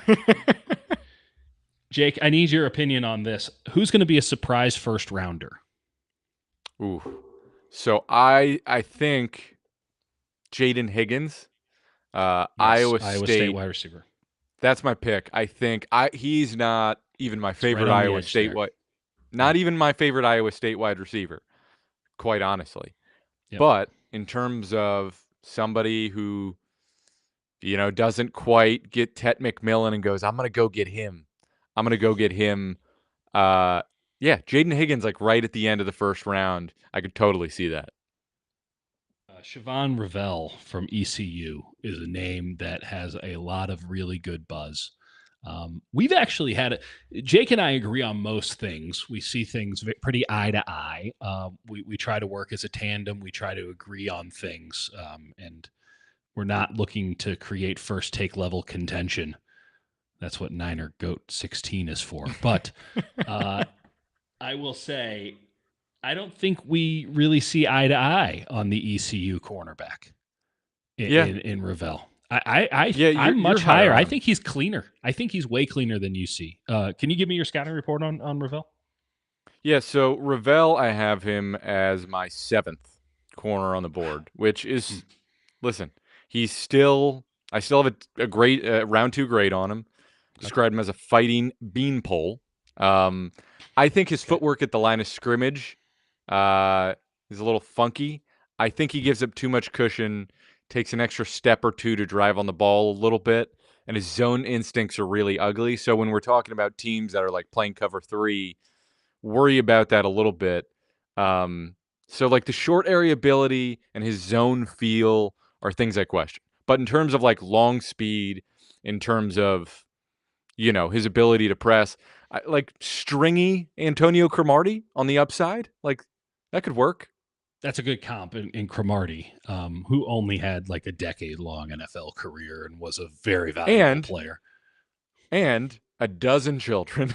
Jake, I need your opinion on this. Who's going to be a surprise first rounder? Ooh. So I think Jaden Higgins, Yes, Iowa Iowa State State. wide receiver. That's my pick. I think he's not even my It's right favorite on the Iowa edge State there. wide, Yeah. not even my favorite Iowa State wide receiver, quite honestly. Yep. But in terms of somebody who, doesn't quite get Tet McMillan and goes, I'm gonna go get him. I'm gonna go get him. Yeah, Jaden Higgins, like right at the end of the first round. I could totally see that. Siobhan Ravel from ECU is a name that has a lot of really good buzz. We've actually had it. Jake and I agree on most things. We see things pretty eye to eye. We try to work as a tandem. We try to agree on things, and we're not looking to create first take level contention. That's what Niner Goat 16 is for. But I will say, I don't think we really see eye to eye on the ECU cornerback Yeah, in Ravel. I yeah, I'm you're much higher higher. on I him. think he's cleaner. I think he's way cleaner than you see. Can you give me your scouting report on Ravel? Yeah, so Ravel, I have him as my 7th corner on the board, which Hmm. is, listen, I still have a great round 2 grade on him. Okay. Described him as a fighting beanpole. Um, I think his Okay. footwork at the line of scrimmage is a little funky. I think he gives up too much cushion, takes an extra step or two to drive on the ball a little bit, and his zone instincts are really ugly. So when we're talking about teams that are like playing cover 3, worry about that a little bit. So like the short area ability and his zone feel are things I question. But in terms of like long speed, in terms of his ability to press, like stringy Antonio Cromartie on the upside, like that could work. That's a good comp in Cromartie, who only had like a decade long NFL career and was a very valuable And player. and a dozen children.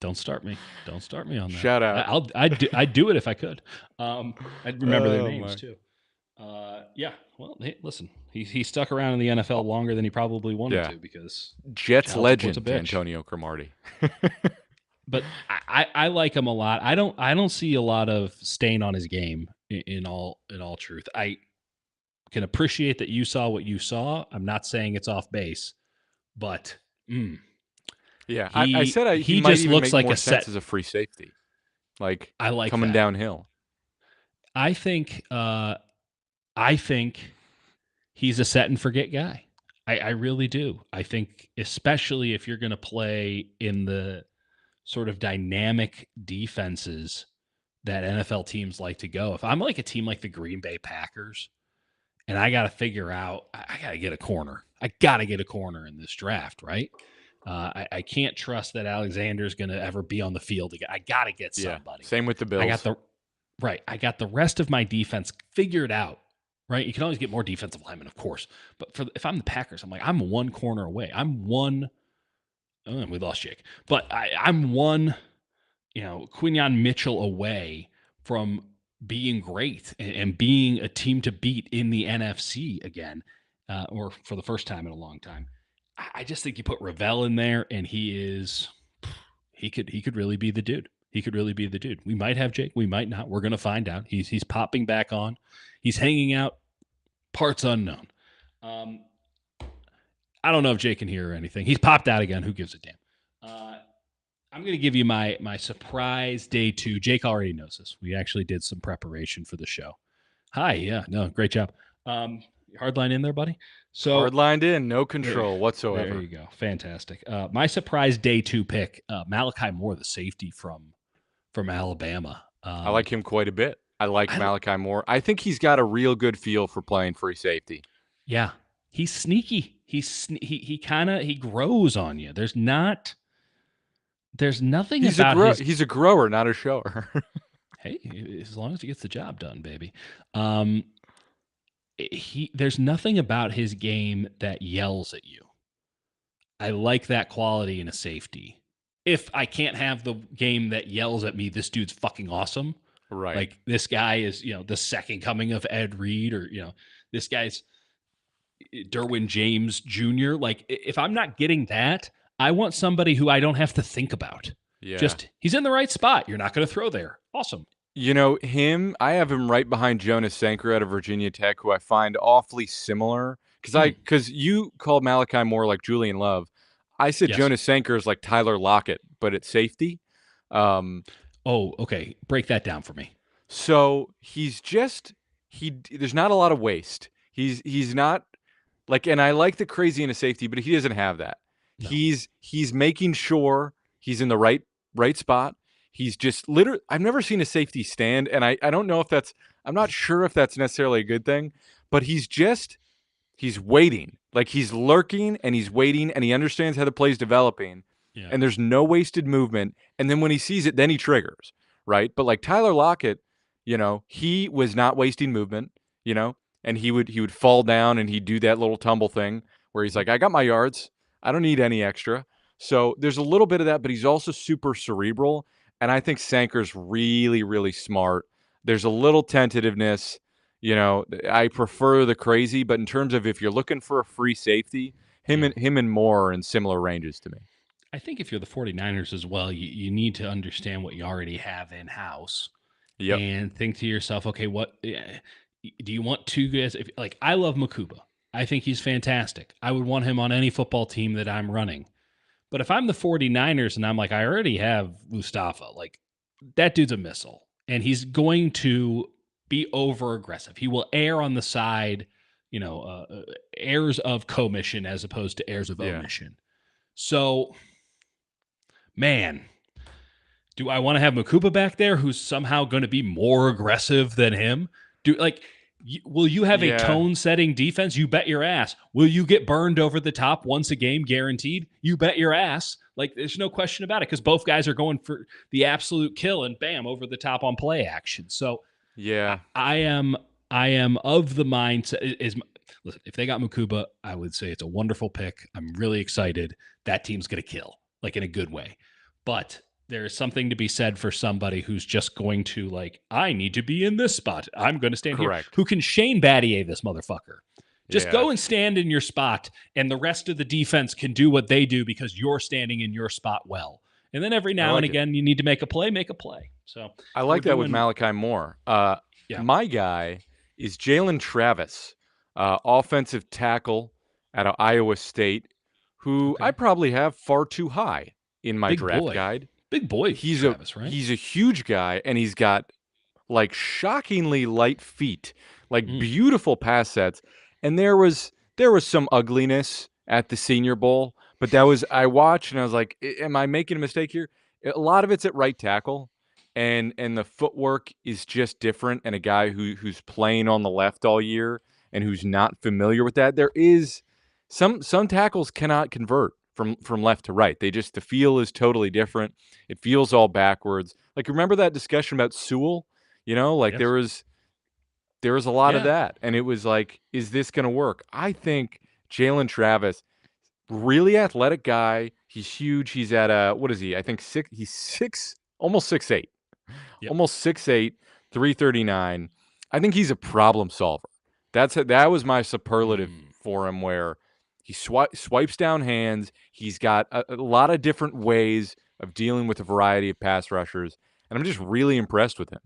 Don't start me. Don't start me on that. Shout out. I'd do it if I could. I'd remember their Oh names my. too. Yeah. Well, hey, listen, he stuck around in the NFL longer than he probably wanted Yeah. to because Jets child support's a legend bitch. Antonio Cromartie. But I like him a lot. I don't see a lot of stain on his game in all truth. I can appreciate that you saw what you saw. I'm not saying it's off base, but Yeah, I he said he he might just even looks make like more a sense set. as a free safety, like I like coming that. downhill. I think I think he's a set and forget guy. I really do. I think especially if you're going to play in the sort of dynamic defenses that NFL teams like to go. If I'm like a team like the Green Bay Packers and I got to figure out, I got to get a corner. I got to get a corner in this draft, right? I can't trust that Alexander's going to ever be on the field again. I got to get Yeah, somebody. same with the I got Bills. the right. I got the rest of my defense figured out. Right. You can always get more defensive linemen, of course. But if I'm the Packers, I'm like, I'm one corner away. I'm one. Oh, we lost Jake. But I'm one, Quinyon Mitchell away from being great and being a team to beat in the NFC again, or for the first time in a long time. I just think you put Ravel in there, and he could really be the dude. He could really be the dude. We might have Jake, we might not. We're gonna find out. He's popping back on. He's hanging out. Parts unknown. Um, I don't know if Jake can hear or anything. He's popped out again. Who gives a damn? Uh, I'm going to give you my surprise day two. Jake already knows this. We actually did some preparation for the show. Hi, yeah, no, great job. Hardline in there, buddy. So Hardlined in, no there, control there whatsoever. you go, fantastic. My surprise day two pick, Malachi Moore, the safety from Alabama. I like him quite a bit. I like I Malachi Moore. I think he's got a real good feel for playing free safety. yeah, he's sneaky. He kind of he grows on you. There's nothing about his He's a grower, not a shower. hey, as long as he gets the job done, baby. Um, there's nothing about his game that yells at you. I like that quality in a safety. If I can't have the game that yells at me, this dude's fucking awesome. Right. Like this guy is, the second coming of Ed Reed, or this guy's Derwin James Jr. Like if I'm not getting that, I want somebody who I don't have to think about. Yeah. Just he's in the right spot. You're not going to throw there. Awesome. You know, I have him right behind Jonas Sanker out of Virginia Tech, who I find awfully similar. Because you called Malachi Moore like Julian Love. I said Yes. Jonas Sanker is like Tyler Lockett, but at safety. Oh, okay. Break that down for me. So there's not a lot of waste. He's not like, and I like the crazy in a safety, but he doesn't have that. No. He's making sure he's in the right spot. He's just literally, I've never seen a safety stand, and I don't know if I'm not sure if that's necessarily a good thing, but he's waiting. Like he's lurking and he's waiting and he understands how the play's developing. Yeah. And there's no wasted movement. And then when he sees it, then he triggers, right? But like Tyler Lockett, he was not wasting movement, and he would fall down and he'd do that little tumble thing where he's like, I got my yards. I don't need any extra. So there's a little bit of that, but he's also super cerebral. And I think Sanker's really, really smart. There's a little tentativeness. I prefer the crazy, but in terms of if you're looking for a free safety, him and Moore are in similar ranges to me. I think if you're the 49ers as well, you need to understand what you already have in-house. Yep. And think to yourself, okay, what do you want two guys? Like, I love Makuba. I think he's fantastic. I would want him on any football team that I'm running. But if I'm the 49ers and I'm like, I already have Mustafa, like that dude's a missile. And he's going to be over aggressive. He will err on the side, heirs of commission as opposed to heirs of omission. So, man, do I want to have Makuba back there who's somehow going to be more aggressive than him? Will you have a tone-setting defense? You bet your ass. Will you get burned over the top once a game, guaranteed? You bet your ass. Like, there's no question about it because both guys are going for the absolute kill and bam, over the top on play action. So, yeah, I am of the mindset. Listen, if they got Makuba, I would say it's a wonderful pick. I'm really excited. That team's going to kill, like in a good way. But There's something to be said for somebody who's just going to like, I need to be in this spot. I'm going to stand here. Correct. Who can Shane Battier this motherfucker? Just Yeah, go and stand in your spot, and the rest of the defense can do what they do because you're standing in your spot well. And then every I now and like it. again, you need to make a play, make a play. So I we're like that with doing, Malachi Moore. yeah, My guy is Jalen Travis, offensive tackle out of Iowa State, who I okay. probably have far too high in my Big draft boy. guide. Big boy, He's a Travis, right? he's a huge guy, and he's got like shockingly light feet, like Mm, beautiful pass sets. And there was some ugliness at the Senior Bowl, but that was I watched and I was like, Am I making a mistake here?" A lot of it's at right tackle, and the footwork is just different. And a guy who's playing on the left all year and who's not familiar with that, there is some tackles cannot convert from left to right. The feel is totally different. It feels all backwards. Like remember that discussion about Sewell? Like yes. there was a lot of Yeah. that, and it was like, is this going to work? I think Jalen Travis, really athletic guy. He's huge. He's at what is he? I think six. He's six, almost 6'8", Yep. almost 6'8", 339. I think he's a problem solver. That was my superlative Mm. for him, where he swipes down hands. He's got a lot of different ways of dealing with a variety of pass rushers, and I'm just really impressed with him.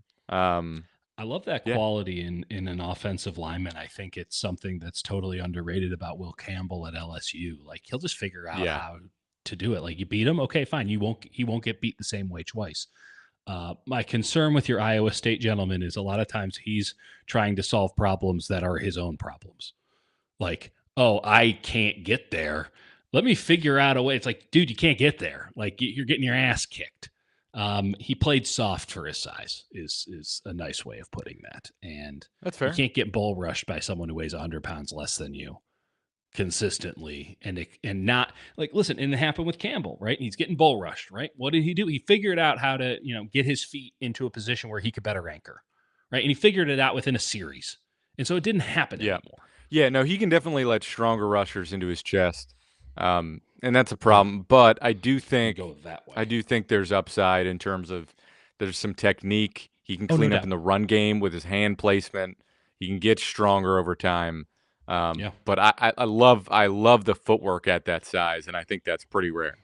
I love that Yeah, quality in an offensive lineman. I think it's something that's totally underrated about Will Campbell at LSU. Like he'll just figure out yeah, how to do it. Like you beat him, okay, fine. He won't get beat the same way twice. My concern with your Iowa State gentleman is a lot of times he's trying to solve problems that are his own problems. Like, oh, I can't get there. Let me figure out a way. It's like, dude, you can't get there. Like you're getting your ass kicked. He played soft for his size is a nice way of putting that. And that's you fair. can't get bull rushed by someone who weighs 100 pounds less than you consistently and not like listen. And it happened with Campbell, right? He's getting bull rushed, right? What did he do? He figured out how to get his feet into a position where he could better anchor, right? And he figured it out within a series, and so it didn't happen Yeah. anymore. Yeah, no, he can definitely let stronger rushers into his chest, and that's a Oh, problem. But you go that I way. do think there's upside in terms of there's some technique. He can Oh, no clean up in doubt. the run game with his hand placement. He can get stronger over time. Yeah. But I love the footwork at that size, and I think that's pretty rare.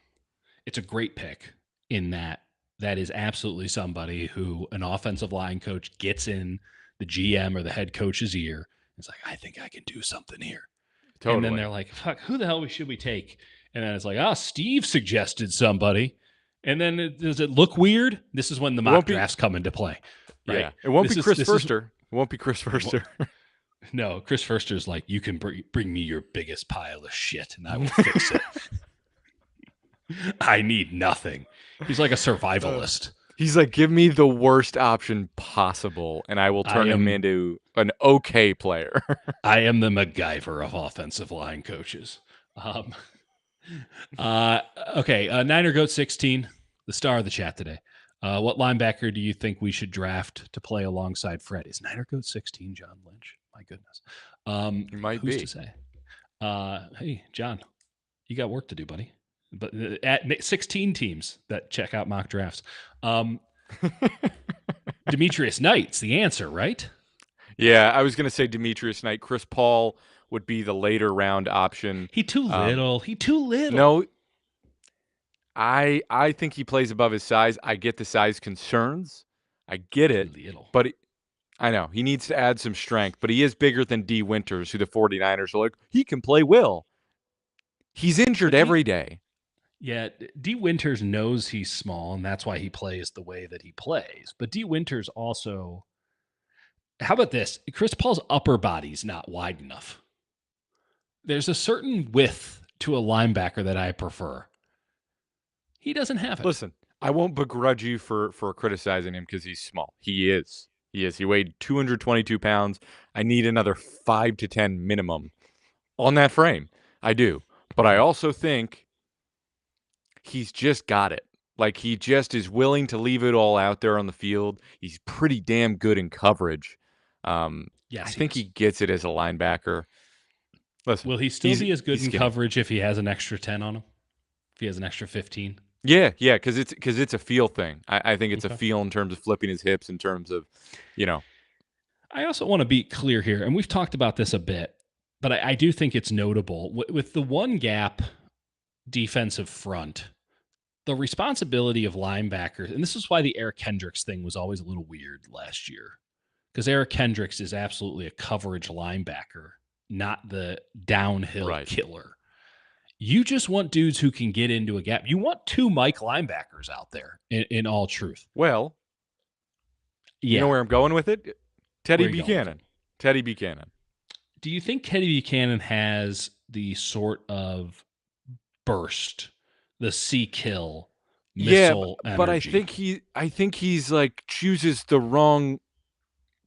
It's a great pick in that is absolutely somebody who an offensive line coach gets in the GM or the head coach's ear. It's like, I think I can do something here. And then Totally. they're like, fuck, who the hell should we take? And then it's like, Steve suggested somebody. And then does it look weird? This is when the It won't mock be. drafts come into play, right? Yeah, it won't be This is Chris this is Furster. It won't be Chris Furster. no, Chris Furster's like, you can bring me your biggest pile of shit and I will fix it. I need nothing. He's like a Uh, survivalist. He's like, give me the worst option possible, and I will I turn him am into an okay player. I am the MacGyver of offensive line coaches. Um, uh, okay, Niner Goat 16, the star of the chat today. What linebacker do you think we should draft to play alongside Fred? Is Niner Goat 16 John Lynch? My goodness. You might Who's to be. say? Hey, John, you got work to do, buddy. But at 16 teams that check out mock drafts. Um, Demetrius Knight's the answer, right? Yeah, I was gonna say Demetrius Knight. Chris Paul would be the later round option. He too Um, little. He too little. no, I think he plays above his size. I get the size concerns. I get Too it, little. but I know he needs to add some strength. But he is bigger than D Winters, who the 49ers are like, he can play Will. He's injured But D, every day. yeah, D Winters knows he's small, and that's why he plays the way that he plays. But D Winters also, how about this? Chris Paul's upper body's not wide enough. There's a certain width to a linebacker that I prefer. He doesn't have it. Listen, I won't begrudge you for criticizing him because he's small. He is. He is. He weighed 222 pounds. I need another 5 to 10 minimum on that frame. I do. But I Okay. also think he's just got it. Like he just is willing to leave it all out there on the field. He's pretty damn good in coverage. I Yes, he think is. he gets it as a linebacker. Listen, Will he still he's be as good he's in skinny. coverage if he has an extra 10 on him? If he has an extra 15? Yeah, yeah, because it's a feel thing. I think it's a Okay. feel in terms of flipping his hips, in terms of, you know, I also want to be clear here, and we've talked about this a bit, but I do think it's notable with the one gap defensive front. The responsibility of linebackers, and this is why the Eric Kendricks thing was always a little weird last year, because Eric Kendricks is absolutely a coverage linebacker, not the downhill right. killer. You just want dudes who can get into a gap. You want two Mike linebackers out there, in all truth. Well, you know Yeah. where I'm going with it? Teddy Where are you going with it? Buchanan. Teddy Buchanan. Do you think Teddy Buchanan has the sort of burst, the sea kill Yeah, missile but I energy? think he's like chooses the wrong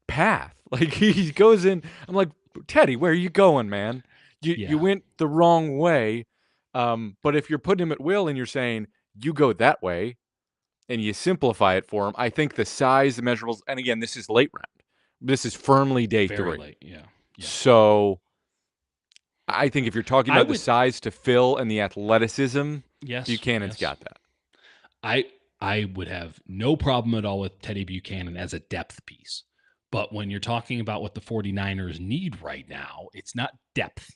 path. Like he goes in. I'm like, Teddy, where are you going, man? You Yeah. went the wrong way. But if you're putting him at will and you're saying you go that way and you simplify it for him, I think the size, the measurables, and again, this is late round. This is firmly day Very 3. late. Yeah. Yeah. So I think if you're talking I about the would size to fill and the athleticism, yes, Buchanan's yes. got that. I I would have no problem at all with Teddy Buchanan as a depth piece. But when you're talking about what the 49ers need right now, it's not depth.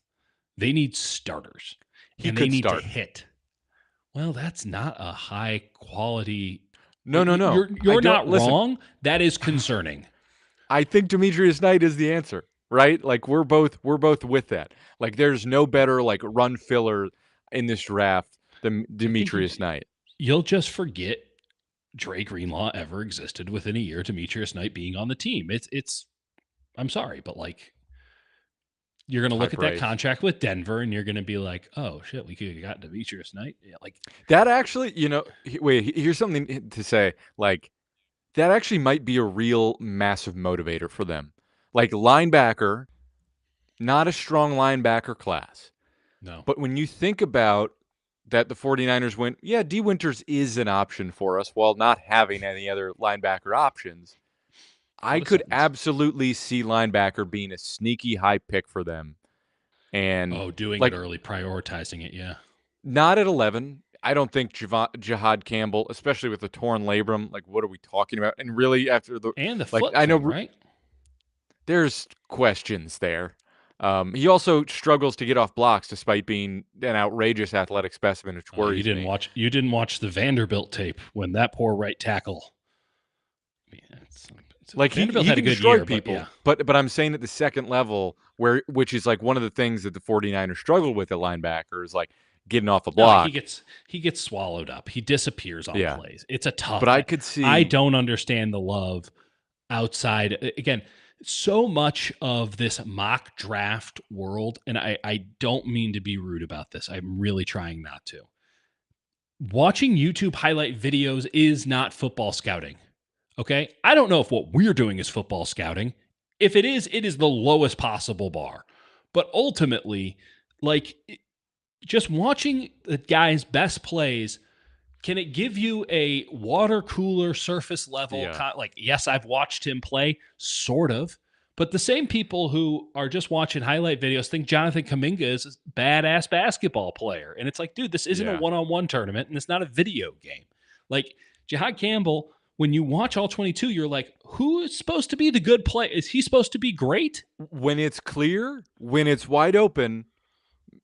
They need starters He and they could need to start. hit. Well, that's not a high quality. No, no, no. I You're don't not listen. wrong. That is concerning. I think Demetrius Knight is the answer, right? Like we're both with that. Like there's no better like run filler in this draft than I think Demetrius Knight. you'll just forget Dre Greenlaw ever existed within a year. Demetrius Knight being on the team. It's. I'm sorry, but like you're going to High look at that praise. contract with Denver and you're going to be like, oh shit, we could have got Demetrius Knight. Yeah, like That actually, wait, here's something to say. Like that actually might be a real massive motivator for them. Like linebacker, not a strong linebacker class. no, But when you think about that the 49ers went, yeah, D Winters is an option for us while not having any other linebacker options. I what a could sentence. absolutely see linebacker being a sneaky high pick for them. And Oh, doing it like early, prioritizing it. Yeah, not at 11. I don't think Jihad Campbell, especially with the torn labrum, like what are we talking about? And really after the and the like foot I thing, know right? there's questions there. He also struggles to get off blocks despite being an outrageous athletic specimen, which You worries didn't me. watch. You didn't watch the Vanderbilt tape when that poor right tackle. I mean, Like Vanderbilt he had a can good destroy year, but people, yeah, but I'm saying at the second level which is like one of the things that the 49ers struggled with at linebacker is like getting off a no, block. he gets swallowed up. He disappears on Yeah. plays. It's a But tough. I could I see don't understand the love outside. Again, so much of this mock draft world, and I don't mean to be rude about this. I'm really trying not to. Watching YouTube highlight videos is not football scouting. Okay. I don't know if what we're doing is football scouting. If it is the lowest possible bar. But ultimately, like just watching the guy's best plays, can it give you a water cooler surface level? yeah. Like, yes, I've watched him play, sort of. But the same people who are just watching highlight videos think Jonathan Kaminga is a badass basketball player. And it's like, dude, this isn't a Yeah. one on one tournament and it's not a video game. Like, Jihad Campbell, when you watch all 22, you're like, who is supposed to be the good play? Is he supposed to be great? When it's clear, when it's wide open,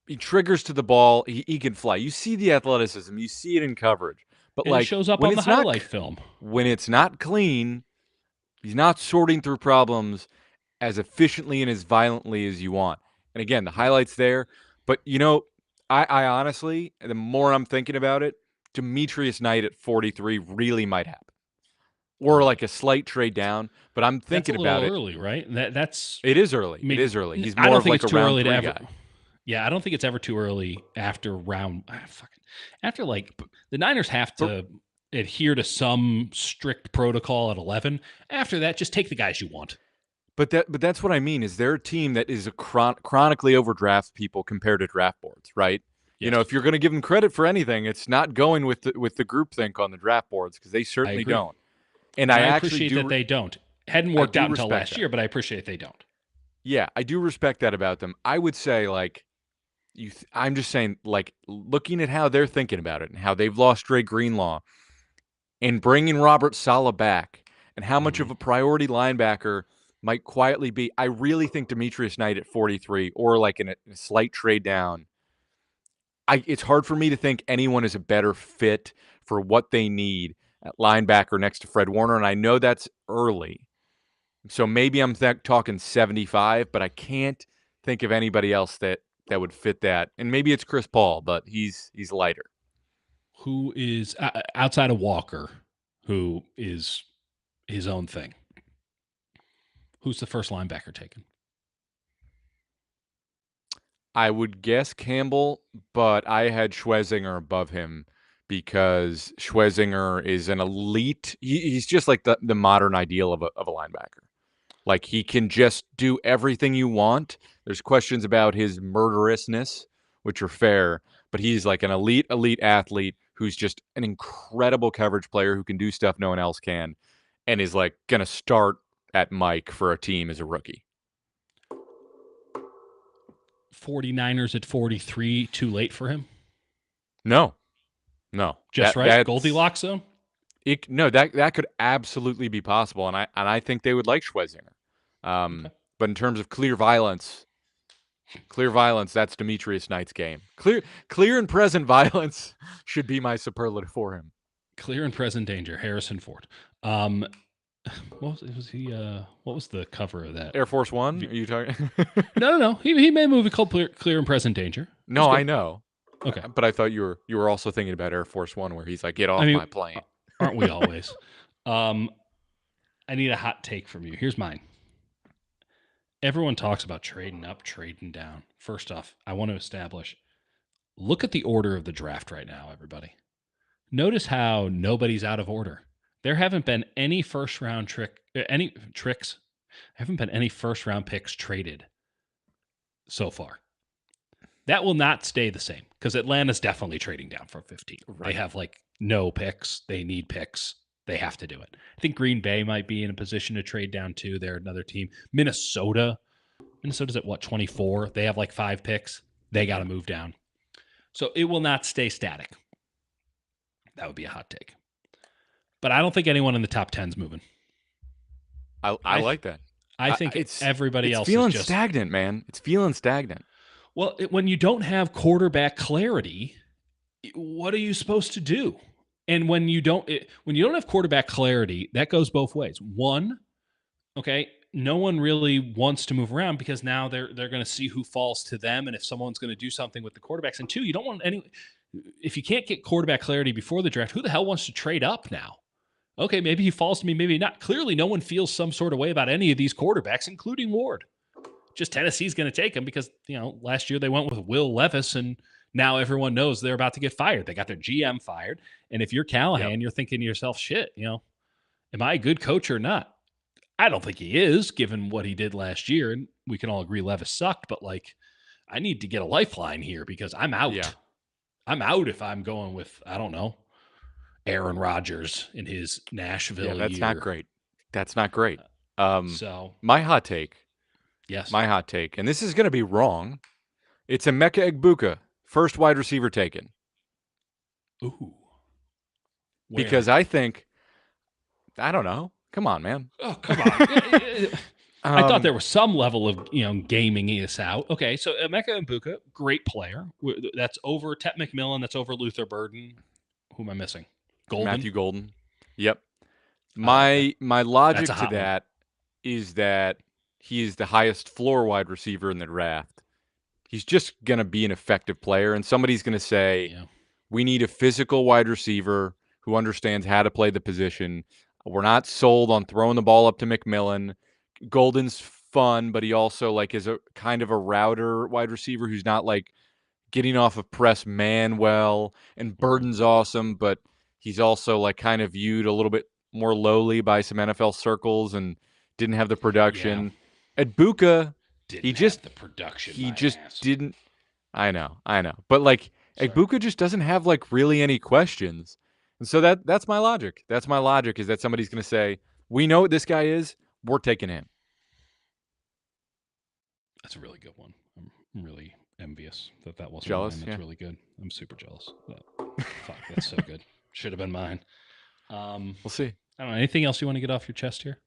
he triggers to the ball, he can fly. You see the athleticism, you see it in coverage. But And it like shows up on the highlight film. when it's not clean, he's not sorting through problems as efficiently and as violently as you want. And again, the Yeah. highlights there. But I honestly, the more I'm thinking about it, Demetrius Knight at 43 really might happen. Or Oh, like a slight trade down. But I'm that's a thinking little about it. early, right? That's It is early. I It mean, is early. He's I more don't of think like it's a too round early to 3 ever. guy. Yeah, I don't think it's ever too early after round. Fucking after like the Niners have But to adhere to some strict protocol at 11. After that, just take the guys you want. but that's what I mean. Is there a team that is a chronically overdrafts people compared to draft boards, right? Yes, If you're going to give them credit for anything, it's not going with the groupthink on the draft boards because they I certainly agree, don't. And and I I actually appreciate that do they don't. Hadn't I worked do out until respect last that. year, but I appreciate they don't. Yeah, I do respect that about them. I would say like I'm just saying, like, looking at how they're thinking about it and how they've lost Dre Greenlaw and bringing Robert Saleh back and how much Mhm. of a priority linebacker might quietly be. I really think Demetrius Knight at 43 or like in a slight trade down. It's hard for me to think anyone is a better fit for what they need at linebacker next to Fred Warner. And I know that's early. So maybe I'm talking 75, but I can't think of anybody else that would fit that. And maybe it's Chris Paul, but he's lighter. Who is outside of Walker, who is his own thing? Who's the first linebacker taken? I would guess Campbell, but I had Schwezinger above him because Schwezinger is an elite. He's just like the modern ideal of a linebacker. Like he can just do everything you want. There's questions about his murderousness, which are fair, but he's like an elite athlete who's just an incredible coverage player who can do stuff no one else can, and is like gonna start at Mike for a team as a rookie. 49ers at 43, too late for him? No, no, Just right? Goldilocks zone? no, that could absolutely be possible, and I think they would like Schwezinger. Okay. But in terms of clear violence, that's Demetrius Knight's game. Clear and present violence should be my superlative for him. Clear and present danger, Harrison Ford. What was the cover of that? Air Force One? Are you talking? No. He made a movie called Clear and Present Danger. It was No, I good. know. Okay. But I thought you were also thinking about Air Force One, where he's like, "Get I off mean, my plane." aren't we always? I need a hot take from you. Here's mine. Everyone talks about trading up, trading down. First off, I want to establish look at the order of the draft right now, everybody. Notice how nobody's out of order. There haven't been any first round any tricks. There haven't been any first round picks traded so far. That will not stay the same because Atlanta's definitely trading down from 15. They Right. have like no picks. They need picks. They have to do it. I think Green Bay might be in a position to trade down too. They're another team. Minnesota's at what, 24? They have like 5 picks. They got to move down. So it will not stay static. That would be a hot take. But I don't think anyone in the top 10 is moving. I like that. I think It's everybody else feeling is just stagnant, man. It's feeling stagnant. well. When you don't have quarterback clarity, what are you supposed to do? And when you don't have quarterback clarity, that goes both ways. One, okay, no one really wants to move around because now they're going to see who falls to them, and if someone's going to do something with the quarterbacks. And two, you don't want any. If you can't get quarterback clarity before the draft, who the hell wants to trade up now? Okay, maybe he falls to me, maybe not. Clearly, no one feels some sort of way about any of these quarterbacks, including Ward. Just Tennessee's going to take him because, last year they went with Will Levis, and now everyone knows they're about to get fired. They got their GM fired. And if you're Callahan, Yep. you're thinking to yourself, shit, am I a good coach or not? I don't think he is, given what he did last year. And we can all agree Levis sucked, but I need to get a lifeline here because I'm out. Yeah. I'm out if I'm going with, I don't know, Aaron Rodgers in his Nashville Yeah, that's not year. great. That's not great. So, My hot take, yes. and this is going to be wrong. It's Emeka Egbuka, first wide receiver taken. Ooh. Because Where? I don't know. Come on, man. Oh, come on. I thought there was some level of, gaming this out. Okay, so Emeka Mbuka, great player. That's over Tet McMillan. That's over Luther Burden. Who am I missing? Golden? Matthew Golden. Yep. Okay. My That's logic a to hot one. that is that he is the highest floor wide receiver in the draft. He's just going to be an effective player, and somebody's going to say, Yeah. we need a physical wide receiver who understands how to play the position. We're not sold on throwing the ball up to McMillan. Golden's fun, but he also is a kind of a router wide receiver who's not getting off of press man well. And Burden's awesome, but he's also kind of viewed a little bit more lowly by some NFL circles and didn't have the production. At Buka, he just the production. he My just ass. didn't. I know, but Egbuka just doesn't have really any questions, and so that's my logic. That's my logic is that somebody's going to say, we know what this guy is. We're taking him. That's a really good one. I'm really envious that wasn't a line Jealous? that's Yeah. really good. I'm super jealous. Fuck, that's so good. Should have been mine. We'll see. I don't know. Anything else you want to get off your chest here?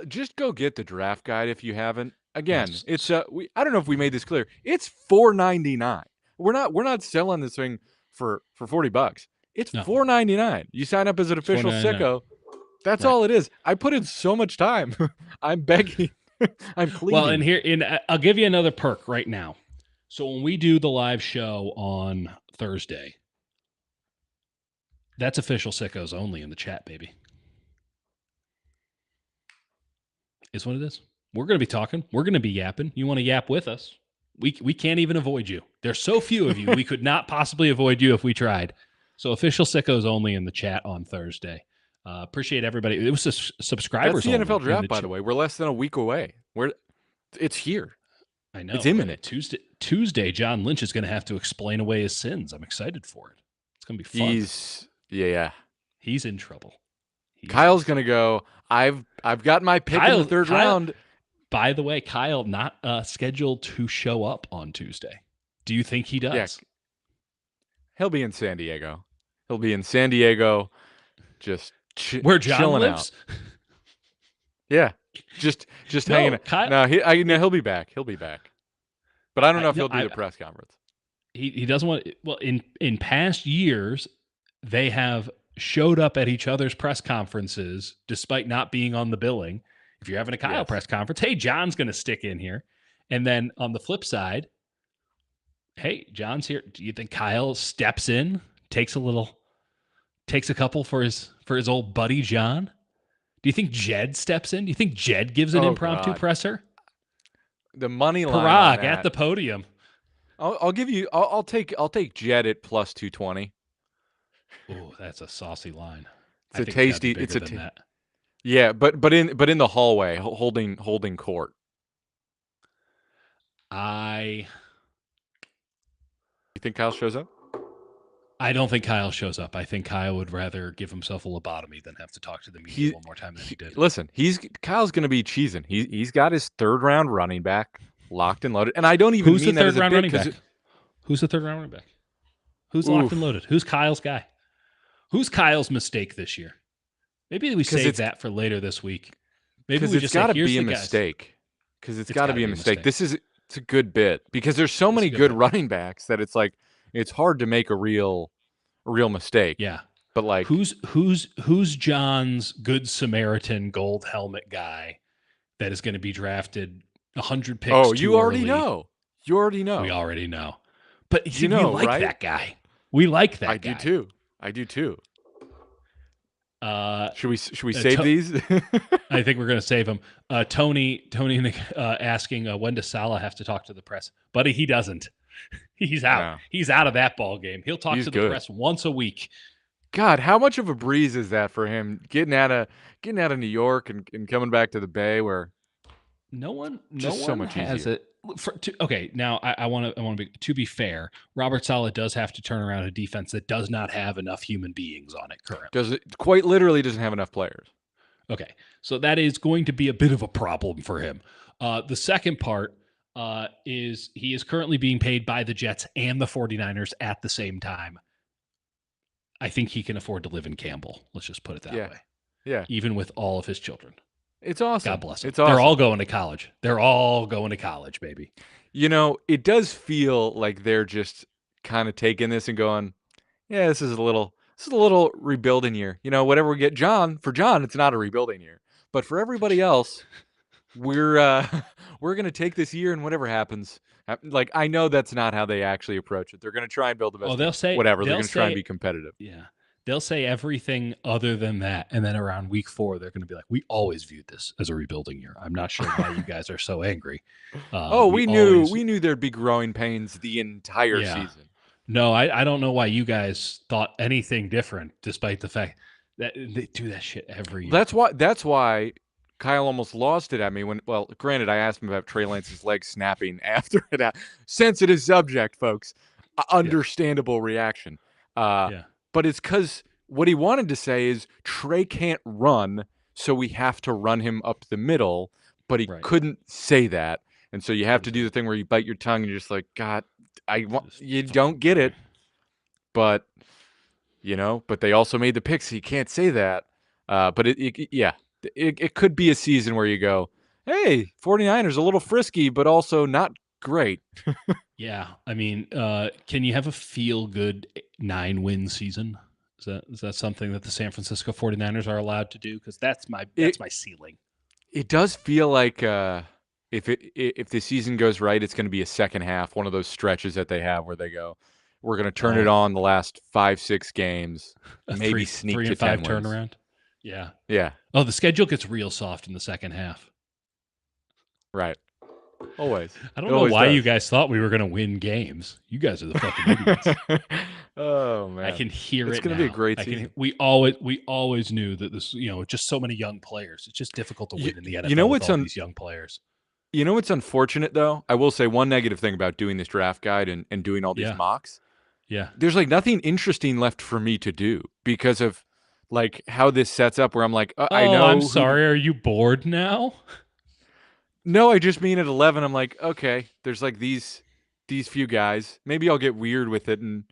Just go get the draft guide if you haven't. Again, Yes. it's I don't know if we made this clear. It's $4.99. We're not selling this thing for $40. It's No. $4.99. You sign up as an It's official $4.99. sicko. That's Right. all it is. I put in so much time. I'm begging. I'm Well, and pleading. I'll give you another perk right now. So when we do the live show on Thursday, that's official sickos only in the chat, baby. Is what it is. We're going to be talking. We're going to be yapping. You want to yap with us? We can't even avoid you. There's so few of you. We could not possibly avoid you if we tried. So official sickos only in the chat on Thursday. Appreciate everybody. It was subscribers That's the only NFL in draft, by the way. We're less than a week away. It's here. I know. It's imminent. Tuesday, John Lynch is going to have to explain away his sins. I'm excited for it. It's going to be fun. He's in trouble. Kyle's going to go, I've got my pick in the third round. By the way, Kyle not scheduled to show up on Tuesday. Do you think he does? Yeah. He'll be in San Diego. Just where John chilling lives. Out. Yeah, just hanging out. Kyle, no, he'll be back. But I don't know if he'll do the press conference. He doesn't want. Well, in past years, they have showed up at each other's press conferences despite not being on the billing. If you're having a Kyle press conference, hey, John's going to stick in here. And then on the flip side, hey, John's here. Do you think Kyle steps in, takes a couple for his old buddy John? Do you think Jed steps in? Do you think Jed gives an impromptu presser? The money line Parag at the podium. I'll give you. I'll take Jed at plus 220. Oh, that's a saucy line. It's a tasty. It's a that. Yeah, but in the hallway, holding court. You think Kyle shows up? I don't think Kyle shows up. I think Kyle would rather give himself a lobotomy than have to talk to the media one more time than he did. Listen, Kyle's going to be cheesing. He's got his third round running back locked and loaded, and I don't even mean that as a bit because who's the third round running back? Who's locked and loaded? Who's Kyle's guy? Who's Kyle's mistake this year? Maybe we save that for later this week. Maybe we just got to say, be a mistake. Because it's got to be a mistake. It's a good bit because there's so many good running backs that it's like it's hard to make a real mistake. Yeah, but like who's John's good Samaritan gold helmet guy that is going to be drafted 100 picks? Oh, you already know. You already know. We already know. But we like right? That guy. We like that guy. I do too. Should we Uh, save these? I think we're going to save them. Tony asking when does Salah have to talk to the press? Buddy, he doesn't. He's out. No. He's out of that ball game. He'll talk to the press once a week. God, how much of a breeze is that for him getting out of New York and coming back to the Bay where no one so much has easier. It. Okay, now I want to be fair. Robert Saleh does have to turn around a defense that does not have enough human beings on it currently. Quite literally doesn't have enough players. Okay, so that is going to be a bit of a problem for him. The second part is he is currently being paid by the Jets and the 49ers at the same time. I think he can afford to live in Campbell. Let's just put it that way. Yeah. Even with all of his children. It's awesome. God bless them. It's awesome. They're all going to college. They're all going to college, baby. You know, it does feel like they're just kind of taking this and going, yeah, this is a little rebuilding year. You know, whatever we get for John, it's not a rebuilding year. But for everybody else, we're going to take this year and whatever happens. Like, I know that's not how they actually approach it. They're going to try and build the best. They'll say whatever. They're going to try and be competitive. Yeah. They'll say everything other than that. And then around week 4, they're going to be like, we always viewed this as a rebuilding year. I'm not sure why you guys are so angry. We knew there'd be growing pains the entire season. No, I don't know why you guys thought anything different, despite the fact that they do that shit every year. That's why Kyle almost lost it at me granted, I asked him about Trey Lance's leg snapping after it. Sensitive subject, folks. Understandable reaction. But it's because what he wanted to say is Trey can't run, so we have to run him up the middle. But he couldn't say that. And so you have to do the thing where you bite your tongue and you're just like, God, you don't get it, but but they also made the pick, so you can't say that. But it could be a season where you go, hey, 49ers a little frisky, but also not great. Yeah, I mean, can you have a feel-good 9-win season? Is that something that the San Francisco 49ers are allowed to do? Because that's my ceiling. It does feel like if the season goes right, it's going to be a second half, one of those stretches that they have where they go, we're going to turn it on the last 5-6 games, maybe sneak 3 to and 5 10 wins. turnaround. Yeah. Yeah. Oh, the schedule gets real soft in the second half. Right. Always. I don't know why you guys thought we were going to win games. You guys are the fucking idiots. Oh man, I can hear it's it. It's going to be a great season. We always knew that this, just so many young players. It's just difficult to win in the NFL with all these young players. You know what's unfortunate though? I will say one negative thing about doing this draft guide and doing all these mocks. Yeah. There's like nothing interesting left for me to do because of like how this sets up where I'm like, I know. I'm sorry. Are you bored now? No, I just mean at 11, I'm like, okay, there's like these few guys. Maybe I'll get weird with it and,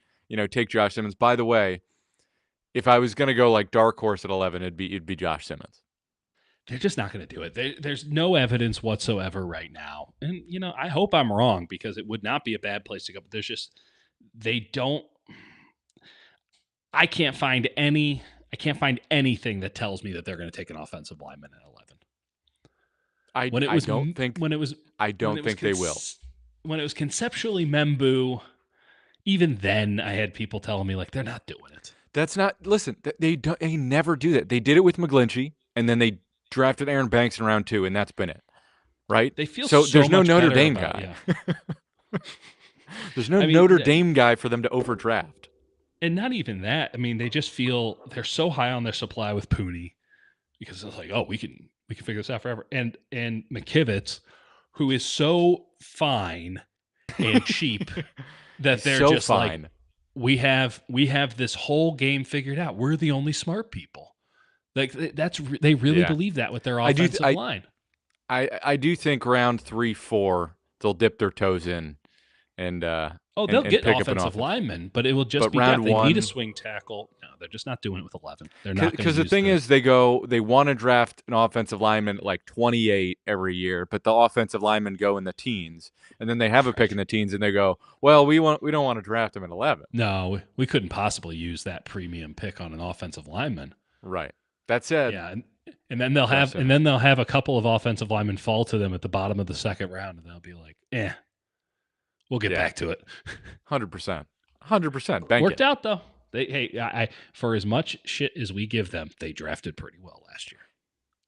take Josh Simmons. By the way, if I was going to go like dark horse at 11, it'd be Josh Simmons. They're just not going to do it. There's no evidence whatsoever right now. And, I hope I'm wrong because it would not be a bad place to go. But there's just, I can't find anything that tells me that they're going to take an offensive lineman at 11. I don't think they will. When it was conceptually Membu, even then I had people telling me like they're not doing it. That's not. Listen, they never do that. They did it with McGlinchey, and then they drafted Aaron Banks in round 2, and that's been it. Right? They feel so there's no Notre Dame guy. There's no Notre Dame guy for them to overdraft. And not even that. I mean, they just feel they're so high on their supply with Pooney because it's like, oh, we can figure this out forever. And McKivitz, who is so fine and cheap that they're so just fine. Like, we have this whole game figured out. We're the only smart people. Like they really believe that with their offensive line. I do think round 3, 4 they'll dip their toes in and they'll get offensive linemen, but it will just be round 1. They need a swing tackle. No, they're just not doing it with 11. They're not because the thing is they want to draft an offensive lineman at like 28 every year, but the offensive linemen go in the teens, and then they have a pick in the teens, and they go, well, we don't want to draft him at 11. No, we couldn't possibly use that premium pick on an offensive lineman. Right. That said, yeah, and then they'll have a couple of offensive linemen fall to them at the bottom of the second round, and they'll be like, we'll get back to it. 100%. Worked out though. I for as much shit as we give them, they drafted pretty well last year.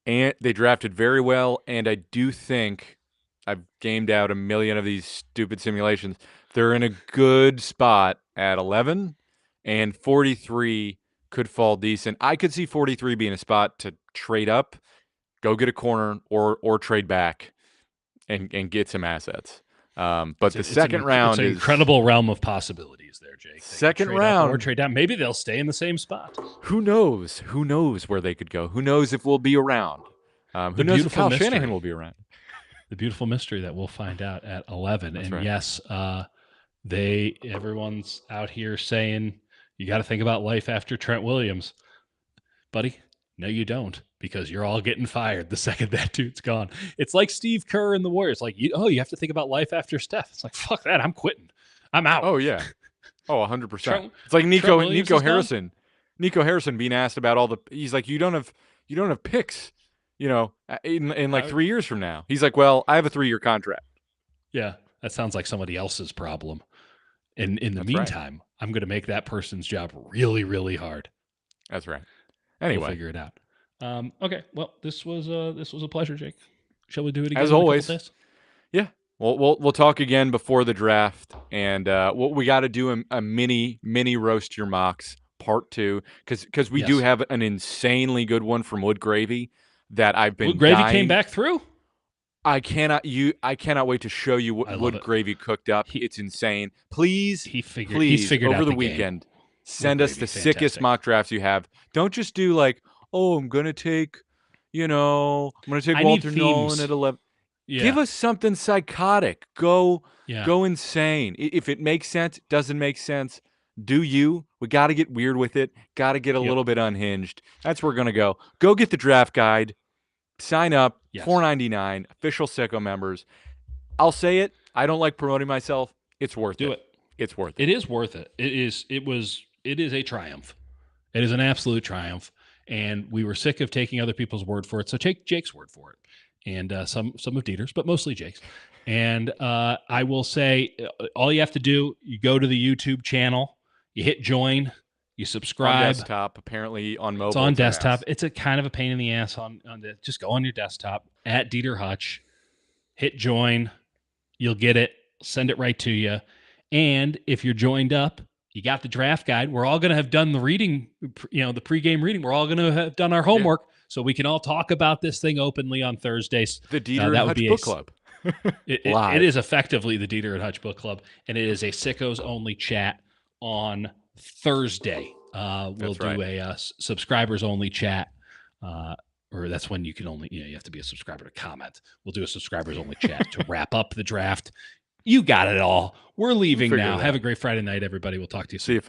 And they drafted very well, and I do think I've gamed out a million of these stupid simulations. They're in a good spot at 11, and 43 could fall decent. I could see 43 being a spot to trade up, go get a corner, or trade back and get some assets. But the second round is an incredible realm of possibilities there, Jake. Second round or trade down. Maybe they'll stay in the same spot. Who knows? Who knows where they could go? Who knows if we'll be around? Who knows if Kyle Shanahan will be around? The beautiful mystery that we'll find out at 11. That's right. Yes, everyone's out here saying you got to think about life after Trent Williams, buddy. No, you don't, because you're all getting fired the second that dude's gone. It's like Steve Kerr and the Warriors. Like, you have to think about life after Steph. It's like, fuck that. I'm quitting. I'm out. Oh, yeah. Oh, 100%. It's like Nico Harrison. Gone? Nico Harrison being asked about he's like, you don't have picks, in like 3 years from now. He's like, well, I have a 3-year contract. Yeah. That sounds like somebody else's problem. And in the meantime, I'm going to make that person's job really, really hard. That's right. Anyway, we'll figure it out. Okay. Well, this was a pleasure, Jake. Shall we do it again? As always. Yeah. We'll talk again before the draft, and we got to do a mini roast your mocks part 2 because we do have an insanely good one from Wood Gravy that I've been. Wood Gravy came back through. I cannot wait to show you what Wood Gravy cooked up. It's insane. Please, he's figured over the weekend. Game. Send us the sickest mock drafts you have. Don't just do like, I'm going to take, Walter Nolan at 11. Give Yeah. us something psychotic. Go Yeah. go insane. If it makes sense, doesn't make sense, do you. We got to get weird with it. Got to get a Yep. little bit unhinged. That's where we're going to go. Go get the draft guide. Sign up, Yes. $4.99, official Sicko members. I'll say it. I don't like promoting myself. It's worth Do it. it. It's worth It it. is worth it. It is a triumph. It is an absolute triumph. And we were sick of taking other people's word for it. So take Jake's word for it. And some of Dieter's, but mostly Jake's. And I will say all you have to do, you go to the YouTube channel, you hit join, you On subscribe. desktop, apparently on It's mobile, on it's a desktop. mess. It's a kind of a pain in the ass just go on your desktop at Dieter Hutch, hit join, you'll get it, send it right to you. And if you're joined up, you got the draft guide. We're all going to have done the reading, the pregame reading. We're all going to have done our Yeah. homework so we can all talk about this thing openly on Thursdays. The Dieter and That would Hutch be Book Club. it Live. is effectively the Dieter and Hutch Book Club, and it is a sickos only chat on Thursday. We'll That's right. do a subscribers only chat, or that's when you can only you have to be a subscriber to comment. We'll do a subscribers only chat to wrap up the draft. You got it all. We're We'll leaving figure now. it Have a out. great Friday night, everybody. We'll talk to you See soon. you, folks.